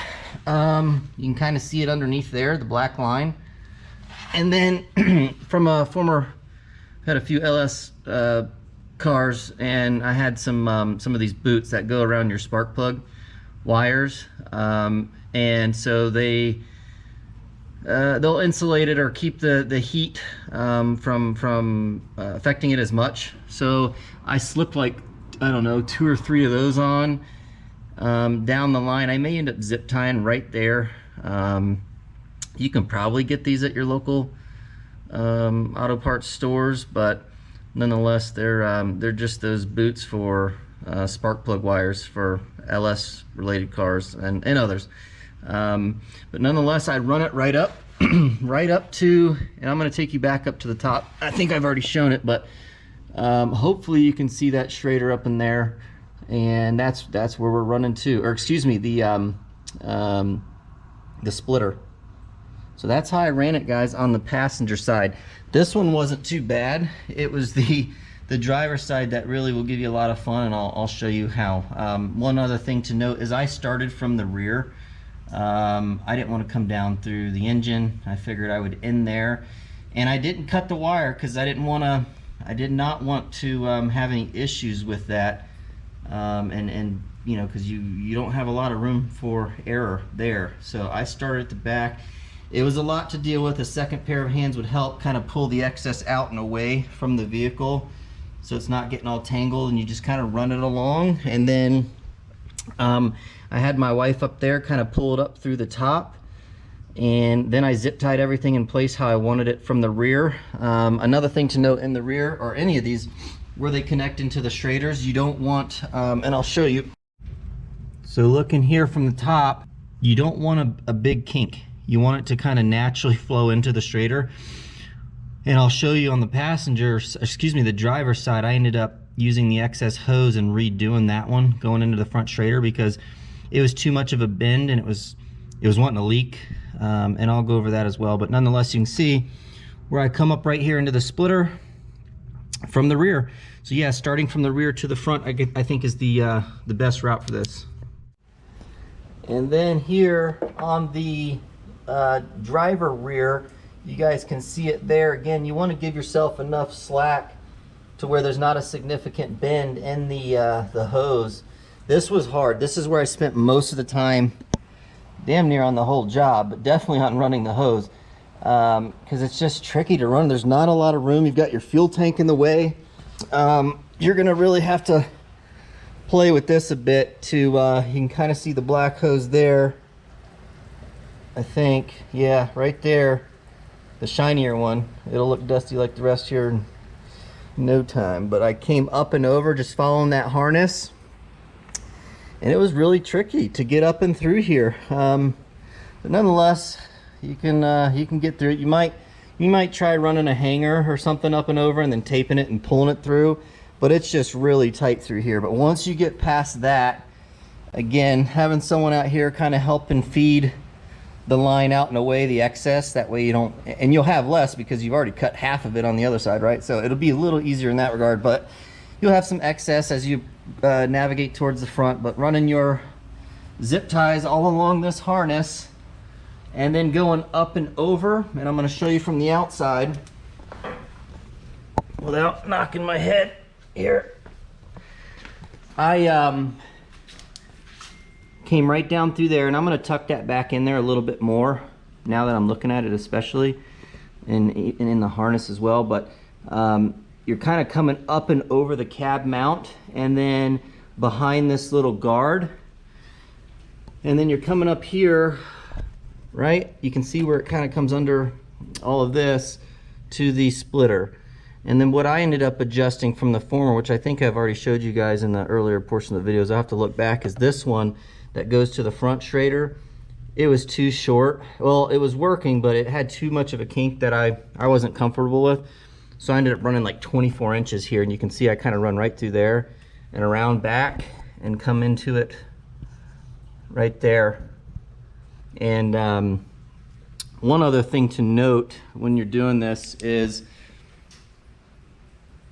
can kind of see it underneath there, the black line. And then from a former, had a few LS cars, and I had some of these boots that go around your spark plug wires, and so they'll insulate it or keep the heat from affecting it as much. So I slipped like, I don't know, 2 or 3 of those on down the line. I may end up zip tying right there. You can probably get these at your local auto parts stores, but nonetheless, they're just those boots for spark plug wires for LS related cars and others. But nonetheless, I run it right up right up to, and I'm going to take you back up to the top. I think I've already shown it, but hopefully you can see that Schrader up in there, and that's where we're running to, or excuse me, the splitter. So that's how I ran it, guys, on the passenger side. This one wasn't too bad. It was the driver's side that really will give you a lot of fun, and I'll show you how. One other thing to note is I started from the rear. I didn't want to come down through the engine. I figured I would end there, and I didn't cut the wire because I did not want to have any issues with that, and you know, because you don't have a lot of room for error there. So I started at the back. It was a lot to deal with. A second pair of hands would help kind of pull the excess out and away from the vehicle, so it's not getting all tangled, and you just kind of run it along. And then I had my wife up there kind of pull it up through the top, and then I zip tied everything in place how I wanted it from the rear. Another thing to note in the rear, or any of these, where they connect into the Schraders, you don't want, and I'll show you. So looking here from the top, you don't want a big kink. You want it to kind of naturally flow into the Schrader. And I'll show you on the the driver's side, I ended up using the excess hose and redoing that one going into the front Schrader, because it was too much of a bend and it was wanting to leak, and I'll go over that as well. But nonetheless, you can see where I come up right here into the splitter from the rear. So yeah, starting from the rear to the front, I think is the best route for this. And then here on the driver rear, you guys can see it there. Again, you want to give yourself enough slack to where there's not a significant bend in the hose. This was hard. This is where I spent most of the time, damn near on the whole job, but definitely on running the hose, because it's just tricky to run. There's not a lot of room. You've got your fuel tank in the way. You're gonna really have to play with this a bit to, you can kind of see the black hose there, I think. Yeah, right there, the shinier one. It'll look dusty like the rest here in no time. But I came up and over just following that harness, and it was really tricky to get up and through here. But nonetheless, you can get through it. You might try running a hanger or something up and over and then taping it and pulling it through, but it's just really tight through here. But once you get past that, again, having someone out here kind of helping feed the line out and away the excess, that way you don't, and you'll have less because you've already cut half of it on the other side, right? So it'll be a little easier in that regard, but you'll have some excess as you navigate towards the front. But running your zip ties all along this harness and then going up and over, and I'm going to show you from the outside without knocking my head here. I came right down through there, and I'm going to tuck that back in there a little bit more now that I'm looking at it, especially and in the harness as well. But you're kind of coming up and over the cab mount and then behind this little guard, and then you're coming up here, right? You can see where it kind of comes under all of this to the splitter. And then what I ended up adjusting from the former, which I think I've already showed you guys in the earlier portion of the videos, I'll have to look back, is this one that goes to the front Schrader. It was too short. Well, it was working, but it had too much of a kink that I wasn't comfortable with. So I ended up running like 24 inches here, and you can see I kind of run right through there and around back and come into it right there. And one other thing to note when you're doing this is,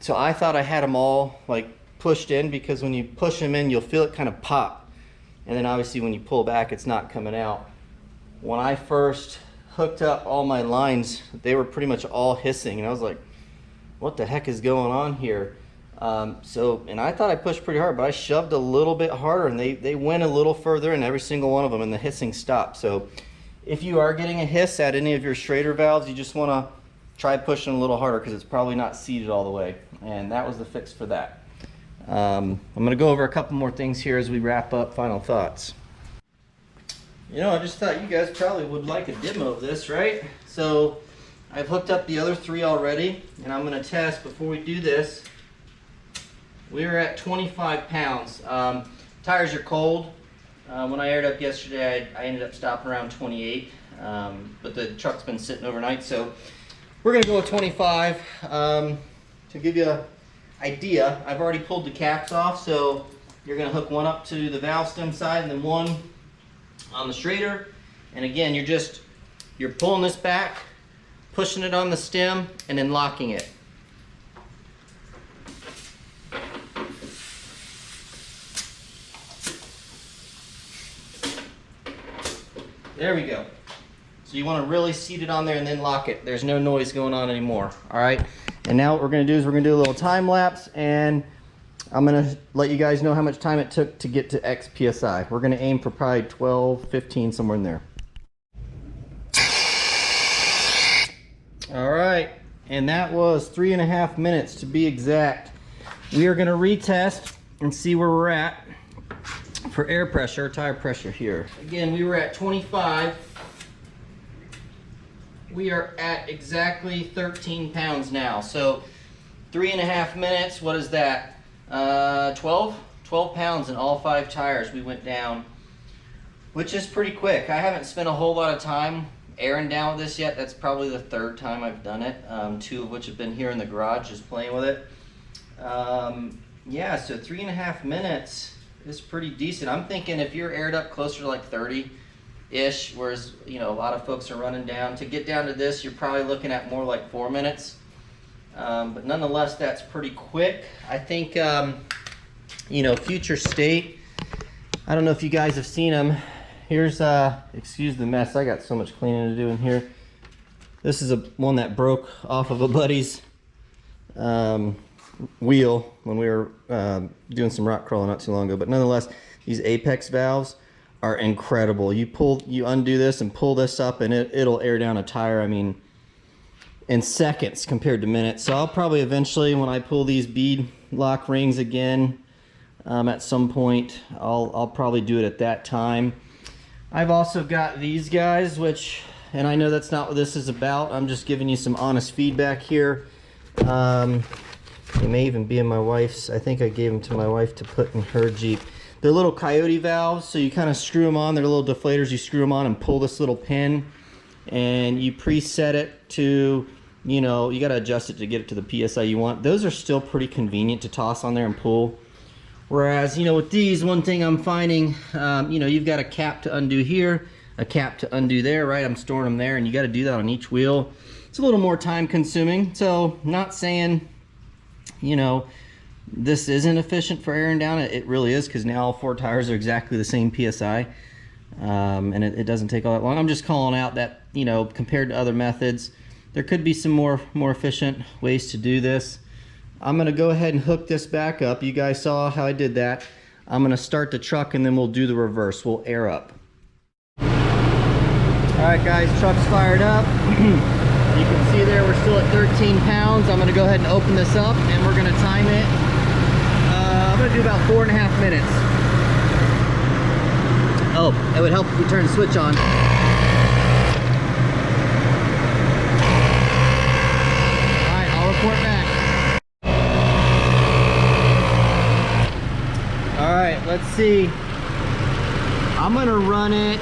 so I thought I had them all like pushed in, because when you push them in, you'll feel it kind of pop. And then obviously when you pull back, it's not coming out. When I first hooked up all my lines, they were pretty much all hissing. And I was like, what the heck is going on here? And I thought I pushed pretty hard, but I shoved a little bit harder, and they went a little further in every single one of them, and the hissing stopped. So if you are getting a hiss at any of your Schrader valves, you just want to try pushing a little harder, because it's probably not seated all the way. And that was the fix for that. I'm going to go over a couple more things here as we wrap up. Final thoughts. You know, I just thought you guys probably would like a demo of this, right? So I've hooked up the other 3 already, and I'm going to test before we do this. We were at 25 pounds. Tires are cold. When I aired up yesterday, I ended up stopping around 28, but the truck's been sitting overnight, so we're going to go with 25. To give you an idea, I've already pulled the caps off, so you're going to hook one up to the valve stem side and then one on the Schrader. And again, you're pulling this back, pushing it on the stem, and then locking it. There we go. So you want to really seat it on there and then lock it. There's no noise going on anymore. All right. And now what we're going to do is we're going to do a little time lapse, and I'm going to let you guys know how much time it took to get to X PSI. We're going to aim for probably 12, 15, somewhere in there. All right. And that was 3.5 minutes to be exact. We are going to retest and see where we're at for air pressure, tire pressure here. Again, we were at 25. We are at exactly 13 pounds now. So 3.5 minutes, what is that? 12 pounds in all 5 tires we went down, which is pretty quick. I haven't spent a whole lot of time airing down with this yet. That's probably the 3rd time I've done it, 2 of which have been here in the garage just playing with it. Yeah, so 3.5 minutes. is pretty decent. I'm thinking if you're aired up closer to like 30-ish, whereas, you know, a lot of folks are running down. To get down to this, you're probably looking at more like 4 minutes. But nonetheless, that's pretty quick. I think, you know, future state, I don't know if you guys have seen them. Here's, excuse the mess, I got so much cleaning to do in here. This is one that broke off of a buddy's wheel when we were doing some rock crawling not too long ago. But nonetheless, these apex valves are incredible. You undo this and pull this up and it'll air down a tire, I mean, in seconds compared to minutes. So I'll probably eventually, when I pull these bead lock rings again at some point, I'll probably do it at that time. I've also got these guys, which, and I know that's not what this is about, I'm just giving you some honest feedback here. They may even be in my wife's, I think I gave them to my wife to put in her Jeep. They're little coyote valves, so you kind of screw them on, they're little deflators, you screw them on and pull this little pin, and you preset it to, you know, you got to adjust it to get it to the PSI you want. Those are still pretty convenient to toss on there and pull. Whereas, you know, with these, one thing I'm finding, you know, you've got a cap to undo here, a cap to undo there, right? I'm storing them there, and you got to do that on each wheel. It's a little more time consuming. So, not saying, you know, this isn't efficient for airing down. It really is, because now all 4 tires are exactly the same PSI. And it doesn't take all that long. I'm just calling out that, you know, compared to other methods, there could be some more efficient ways to do this. I'm gonna go ahead and hook this back up. You guys saw how I did that. I'm gonna start the truck and then we'll do the reverse. We'll air up. All right, guys, truck's fired up. You can see there we're still at 13 pounds. I'm gonna go ahead and open this up and we're gonna time it. I'm gonna do about 4.5 minutes. Oh, it would help if we turn the switch on. All right, I'll report back. All right, let's see. I'm gonna run it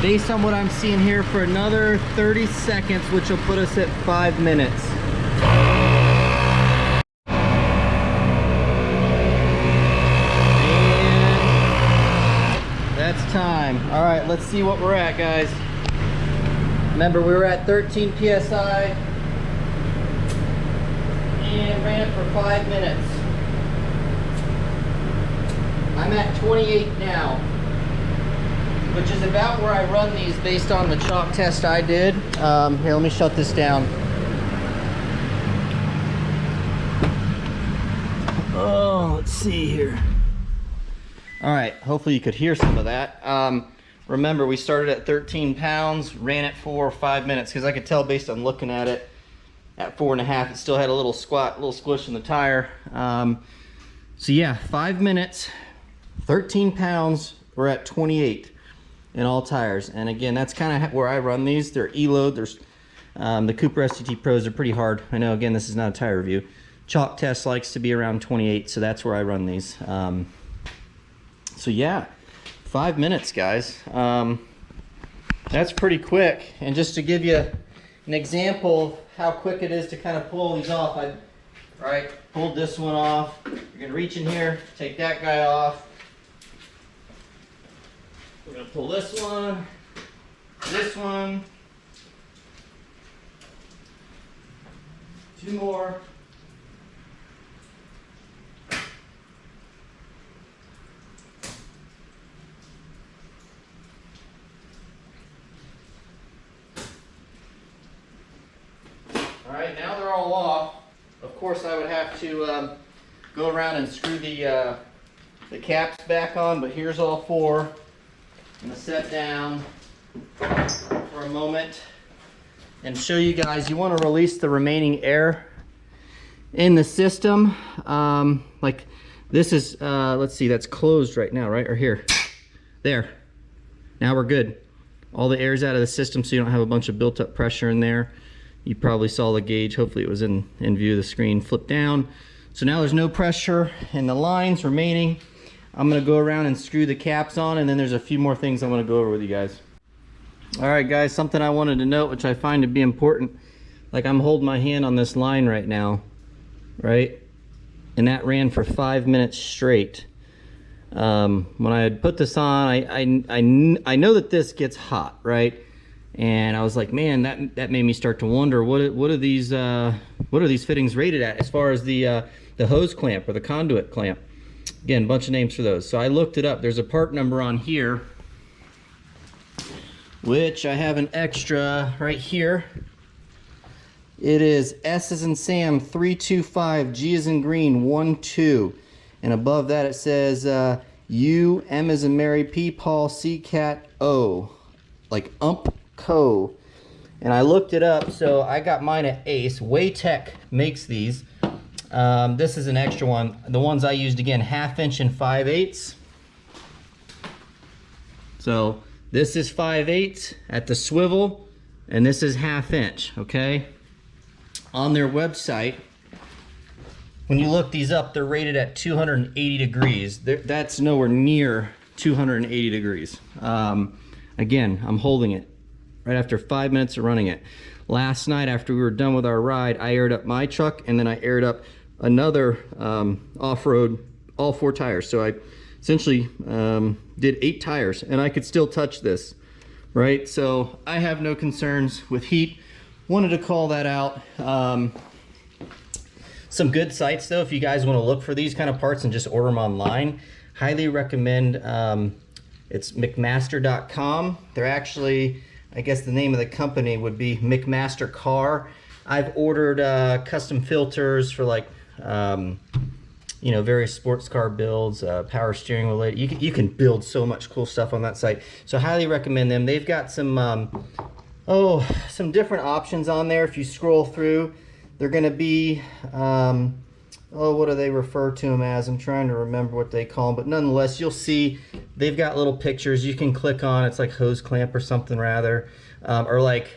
based on what I'm seeing here for another 30 seconds, which will put us at 5 minutes. And that's time. All right, let's see what we're at, guys. Remember, we were at 13 PSI and ran it for 5 minutes. I'm at 28 now, which is about where I run these based on the chalk test I did. Here, let me shut this down. Oh, let's see here. All right, hopefully you could hear some of that. Remember, we started at 13 pounds, ran it for 5 minutes, because I could tell based on looking at it, at 4.5, it still had a little squat, a little squish in the tire. So yeah, 5 minutes. 13 pounds, we're at 28 in all tires. And again, that's kind of where I run these. They're E-load. There's the Cooper STT Pros are pretty hard. I know, again, this is not a tire review. Chalk test likes to be around 28, so that's where I run these. So yeah, 5 minutes, guys. That's pretty quick. And just to give you an example of how quick it is to kind of pull these off, I pulled this one off. You're gonna reach in here, take that guy off. We're gonna pull this one, two more. All right, now they're all off. Of course, I would have to go around and screw the caps back on, but here's all 4. I'm gonna set down for a moment and show you guys. You want to release the remaining air in the system. Like this is, let's see, that's closed right now, right? Or here, there. Now we're good. All the air's out of the system, so you don't have a bunch of built up pressure in there. You probably saw the gauge. Hopefully it was in view of the screen. Flip down. So now there's no pressure in the lines remaining. I'm gonna go around and screw the caps on, and then there's a few more things I'm gonna go over with you guys. All right, guys, something I wanted to note, which I find to be important. Like, I'm holding my hand on this line right now, right? And that ran for 5 minutes straight. When I had put this on, I know that this gets hot, right? And I was like, man, that made me start to wonder what are these fittings rated at as far as the hose clamp or the conduit clamp. Again, a bunch of names for those. So I looked it up. There's a part number on here, which I have an extra right here. It is S as in Sam 325, G as in green 12, and above that it says U, M as in Mary, P Paul, C cat O, like Co. And I looked it up, so I got mine at Ace. Waytech makes these. This is an extra one. The ones I used, again, 1/2 inch and 5/8. So this is 5/8 at the swivel, and this is 1/2 inch, okay? On their website, when you look these up, they're rated at 280 degrees. That's nowhere near 280 degrees. Again, I'm holding it right after 5 minutes of running it. Last night, after we were done with our ride, I aired up my truck, and then I aired up another off-road, all 4 tires. So I essentially did 8 tires, and I could still touch this, right? So I have no concerns with heat. Wanted to call that out. Some good sites though, if you guys want to look for these kind of parts and just order them online, highly recommend. It's McMaster.com. They're actually, I guess the name of the company would be McMaster Car. I've ordered custom filters for like you know, various sports car builds, power steering related. You can build so much cool stuff on that site. So highly recommend them. They've got some some different options on there. If you scroll through, they're going to be what do they refer to them as? I'm trying to remember what they call them, but nonetheless, you'll see they've got little pictures you can click on. It's like hose clamp or something rather, or like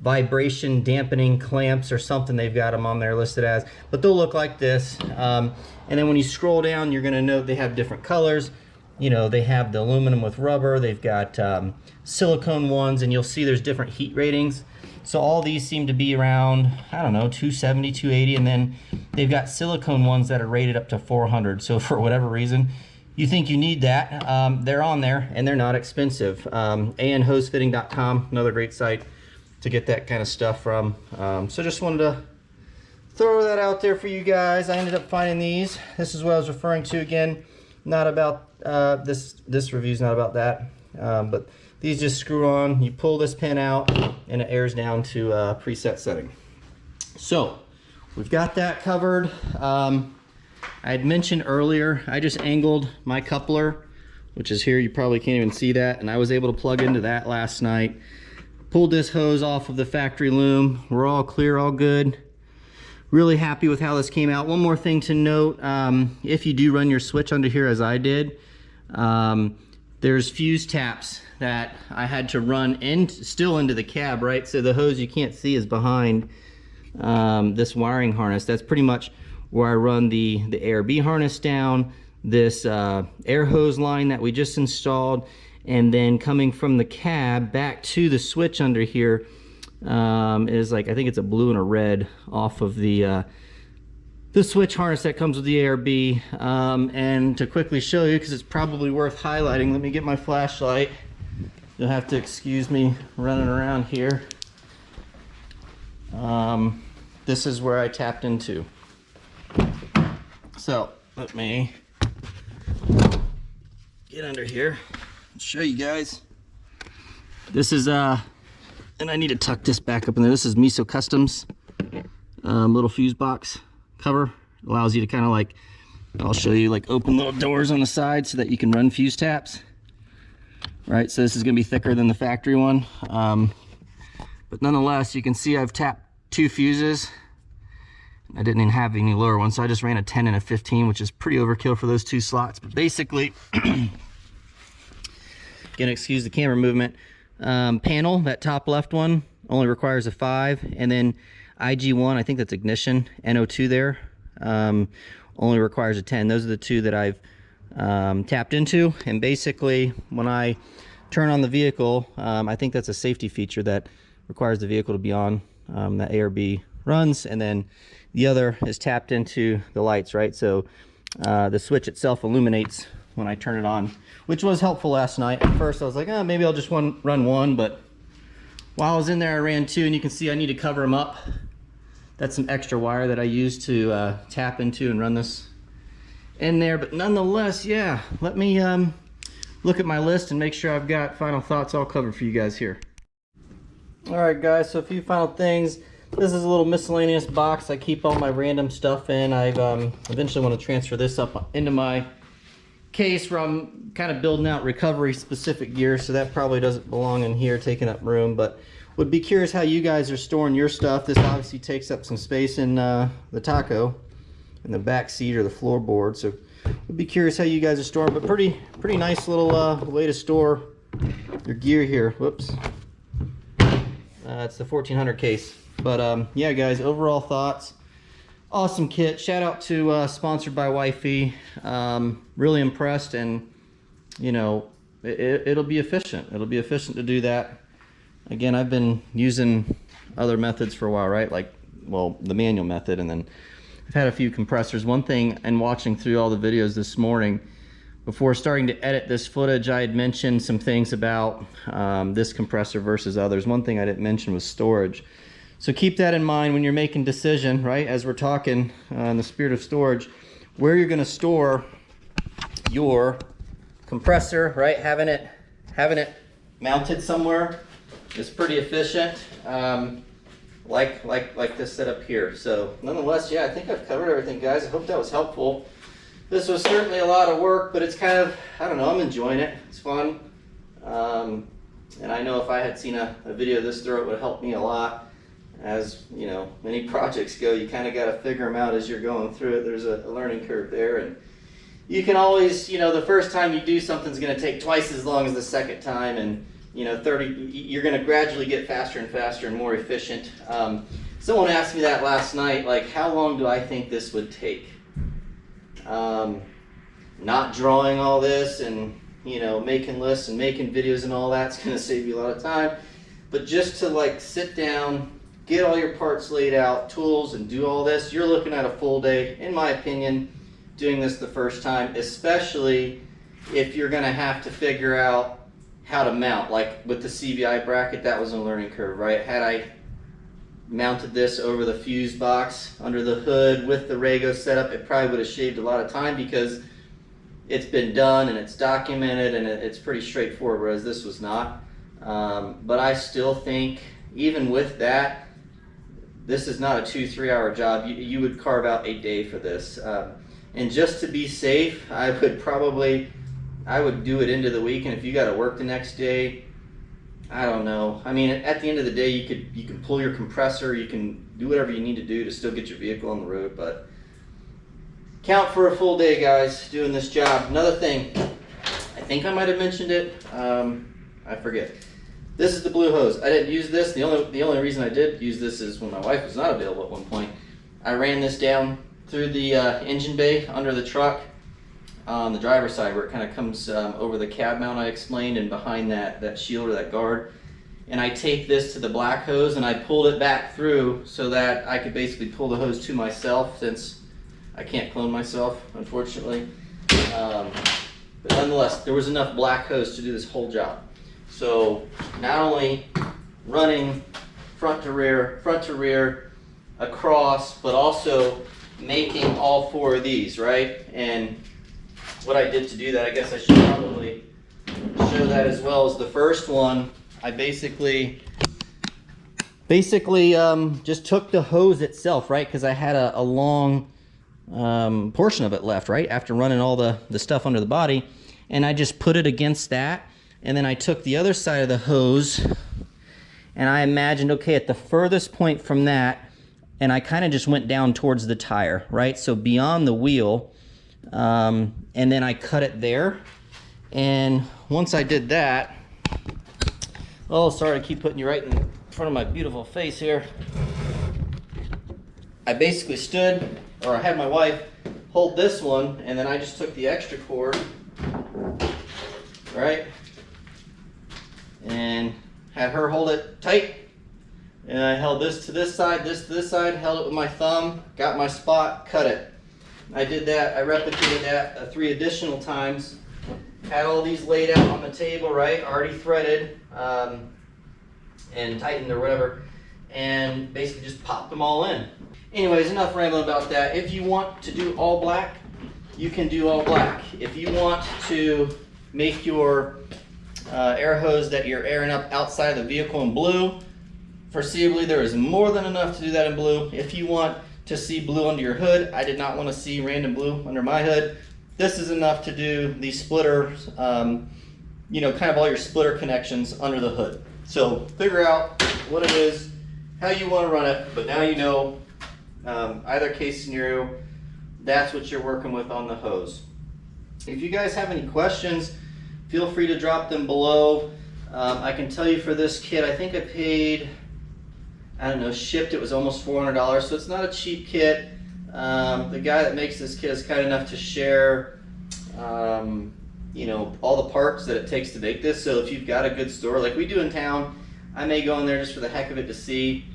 vibration dampening clamps or something. They've got them on there listed as, but they'll look like this. And then when you scroll down, you're going to note they have different colors. You know, they have the aluminum with rubber. They've got silicone ones, and you'll see there's different heat ratings. So all these seem to be around, I don't know, 270, 280, and then they've got silicone ones that are rated up to 400. So for whatever reason you think you need that, they're on there, and they're not expensive. anhosefitting.com, another great site to get that kind of stuff from. So just wanted to throw that out there for you guys. I ended up finding these. This is what I was referring to again. Not about this review's not about that, but these just screw on. You pull this pin out, and it airs down to preset setting. So we've got that covered. I had mentioned earlier, I just angled my coupler, which is here. You probably can't even see that, and I was able to plug into that last night. Pulled this hose off of the factory loom. We're all clear, all good. Really happy with how this came out. One more thing to note, if you do run your switch under here as I did, there's fuse taps that I had to run still into the cab, right? So the hose you can't see is behind this wiring harness. That's pretty much where I run the ARB harness down, this air hose line that we just installed, and then coming from the cab back to the switch under here is like, I think it's a blue and a red off of the switch harness that comes with the ARB. And to quickly show you, because it's probably worth highlighting, let me get my flashlight. You'll have to excuse me running around here. This is where I tapped into. So let me get under here and show you guys. This is and I need to tuck this back up in there. This is Miso Customs little fuse box cover. It allows you to kind of like, I'll show you, like open little doors on the side so that you can run fuse taps. Right, so this is going to be thicker than the factory one, but nonetheless, you can see I've tapped 2 fuses. I didn't even have any lower ones, so I just ran a 10 and a 15, which is pretty overkill for those 2 slots. But basically, again, excuse the camera movement. Panel, that top left one only requires a 5, and then IG1, I think that's ignition, NO2 there, only requires a 10. Those are the 2 that I've tapped into. And basically, when I turn on the vehicle, I think that's a safety feature that requires the vehicle to be on, that ARB runs, and then the other is tapped into the lights, right? So the switch itself illuminates when I turn it on, which was helpful last night. At first I was like, oh, maybe I'll just run one, but while I was in there I ran two, and you can see I need to cover them up. That's some extra wire that I use to tap into and run this in there. But nonetheless, yeah, let me look at my list and make sure I've got final thoughts all covered for you guys here. All right, guys, so a few final things. This is a little miscellaneous box I keep all my random stuff in. I've eventually want to transfer this up into my case where I'm kind of building out recovery specific gear, so that probably doesn't belong in here, taking up room. But would be curious how you guys are storing your stuff. This obviously takes up some space in the Taco, in the back seat or the floorboard. So would be curious how you guys are storing. But pretty nice little way to store your gear here. Whoops. It's the 1400 case. But yeah, guys, overall thoughts. Awesome kit. Shout out to sponsored by Wifey. Really impressed, and you know, it'll be efficient. It'll be efficient to do that. Again, I've been using other methods for a while, right? Like, well, the manual method, and then I've had a few compressors. One thing, and watching through all the videos this morning, before starting to edit this footage, I had mentioned some things about this compressor versus others. One thing I didn't mention was storage. So keep that in mind when you're making decision, right? As we're talking in the spirit of storage, where you're gonna store your compressor, right? Having it mounted somewhere is pretty efficient, like this setup here. So nonetheless, yeah, I think I've covered everything, guys. I hope that was helpful. This was certainly a lot of work, but it's kind of, I don't know, I'm enjoying it. It's fun. And I know if I had seen a video of this through, it would help me a lot. As you know, many projects go, you kind of got to figure them out as you're going through it. There's a learning curve there, and you can always, you know, the first time you do something's going to take twice as long as the second time, and you know, you're going to gradually get faster and faster and more efficient. Someone asked me that last night, like, how long do I think this would take? Not drawing all this and, you know, making lists and making videos and all that's going to save you a lot of time, but just to like sit down, get all your parts laid out, tools, and do all this, you're looking at a full day, in my opinion, doing this the first time, especially if you're going to have to figure out how to mount. Like with the CBI bracket, that was a learning curve, right? Had I mounted this over the fuse box under the hood with the Rego setup, it probably would have shaved a lot of time because it's been done and it's documented and it's pretty straightforward, whereas this was not. But I still think, even with that, this is not a 2-3 hour job. You would carve out a day for this. And just to be safe, I would do it into the week, and if you got to work the next day, I don't know. I mean, at the end of the day, you can pull your compressor, you can do whatever you need to do to still get your vehicle on the road, but count for a full day, guys, doing this job. Another thing, I think I might have mentioned it, I forget. This is the blue hose. I didn't use this. The only reason I did use this is when my wife was not available at one point. I ran this down through the engine bay under the truck on the driver's side, where it kind of comes over the cab mount I explained, and behind that shield or that guard. And I take this to the black hose and I pulled it back through so that I could basically pull the hose to myself, since I can't clone myself, unfortunately. But nonetheless, there was enough black hose to do this whole job. So not only running front to rear, across, but also making all 4 of these, right? And what I did to do that, I guess I should probably show that as well, as the first one, I basically just took the hose itself, right? Because I had a long portion of it left, right? After running all the stuff under the body, and I just put it against that. And then I took the other side of the hose and I imagined, okay, at the furthest point from that, and I kind of just went down towards the tire, right? So beyond the wheel, and then I cut it there. And once I did that, oh, sorry to keep putting you right in front of my beautiful face here. I basically stood, or I had my wife hold this one, and then I just took the extra cord, right? And had her hold it tight, and I held this to this side, this to this side, held it with my thumb, got my spot, cut it. I did that, I replicated that 3 additional times, had all these laid out on the table, right? Already threaded and tightened or whatever, and basically just popped them all in. Anyways, enough rambling about that. If you want to do all black, you can do all black. If you want to make your air hose that you're airing up outside the vehicle in blue, foreseeably there is more than enough to do that in blue. If you want to see blue under your hood, I did not want to see random blue under my hood. This is enough to do the splitters, you know, kind of all your splitter connections under the hood. So figure out what it is, how you want to run it, but now you know either case scenario, that's what you're working with on the hose. If you guys have any questions, feel free to drop them below. I can tell you for this kit, I think I paid, I don't know, shipped, it was almost $400, so it's not a cheap kit. The guy that makes this kit is kind enough to share you know, all the parts that it takes to make this. So if you've got a good store like we do in town, I may go in there just for the heck of it to see.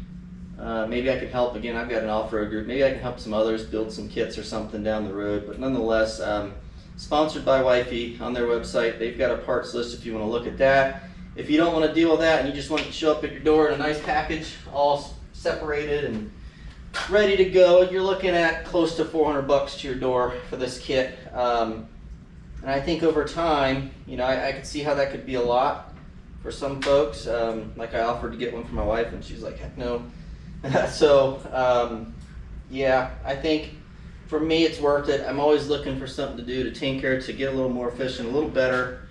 Maybe I can help. Again, I've got an off-road group. Maybe I can help some others build some kits or something down the road. But nonetheless, sponsored by Wifey on their website. They've got a parts list if you want to look at that. If you don't want to deal with that and you just want it to show up at your door in a nice package, all separated and ready to go, you're looking at close to $400 to your door for this kit. And I think over time, you know, I could see how that could be a lot for some folks. Like I offered to get one for my wife and she's like, heck no. So yeah, I think for me it's worth it. I'm always looking for something to do to tinker, to get a little more efficient, a little better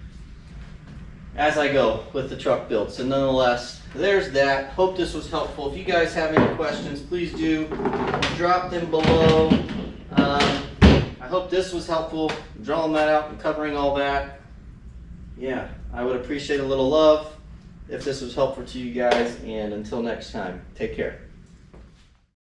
as I go with the truck build. So nonetheless, there's that. Hope this was helpful. If you guys have any questions, please do drop them below. I hope this was helpful, drawing that out and covering all that. Yeah, I would appreciate a little love if this was helpful to you guys, and until next time, take care.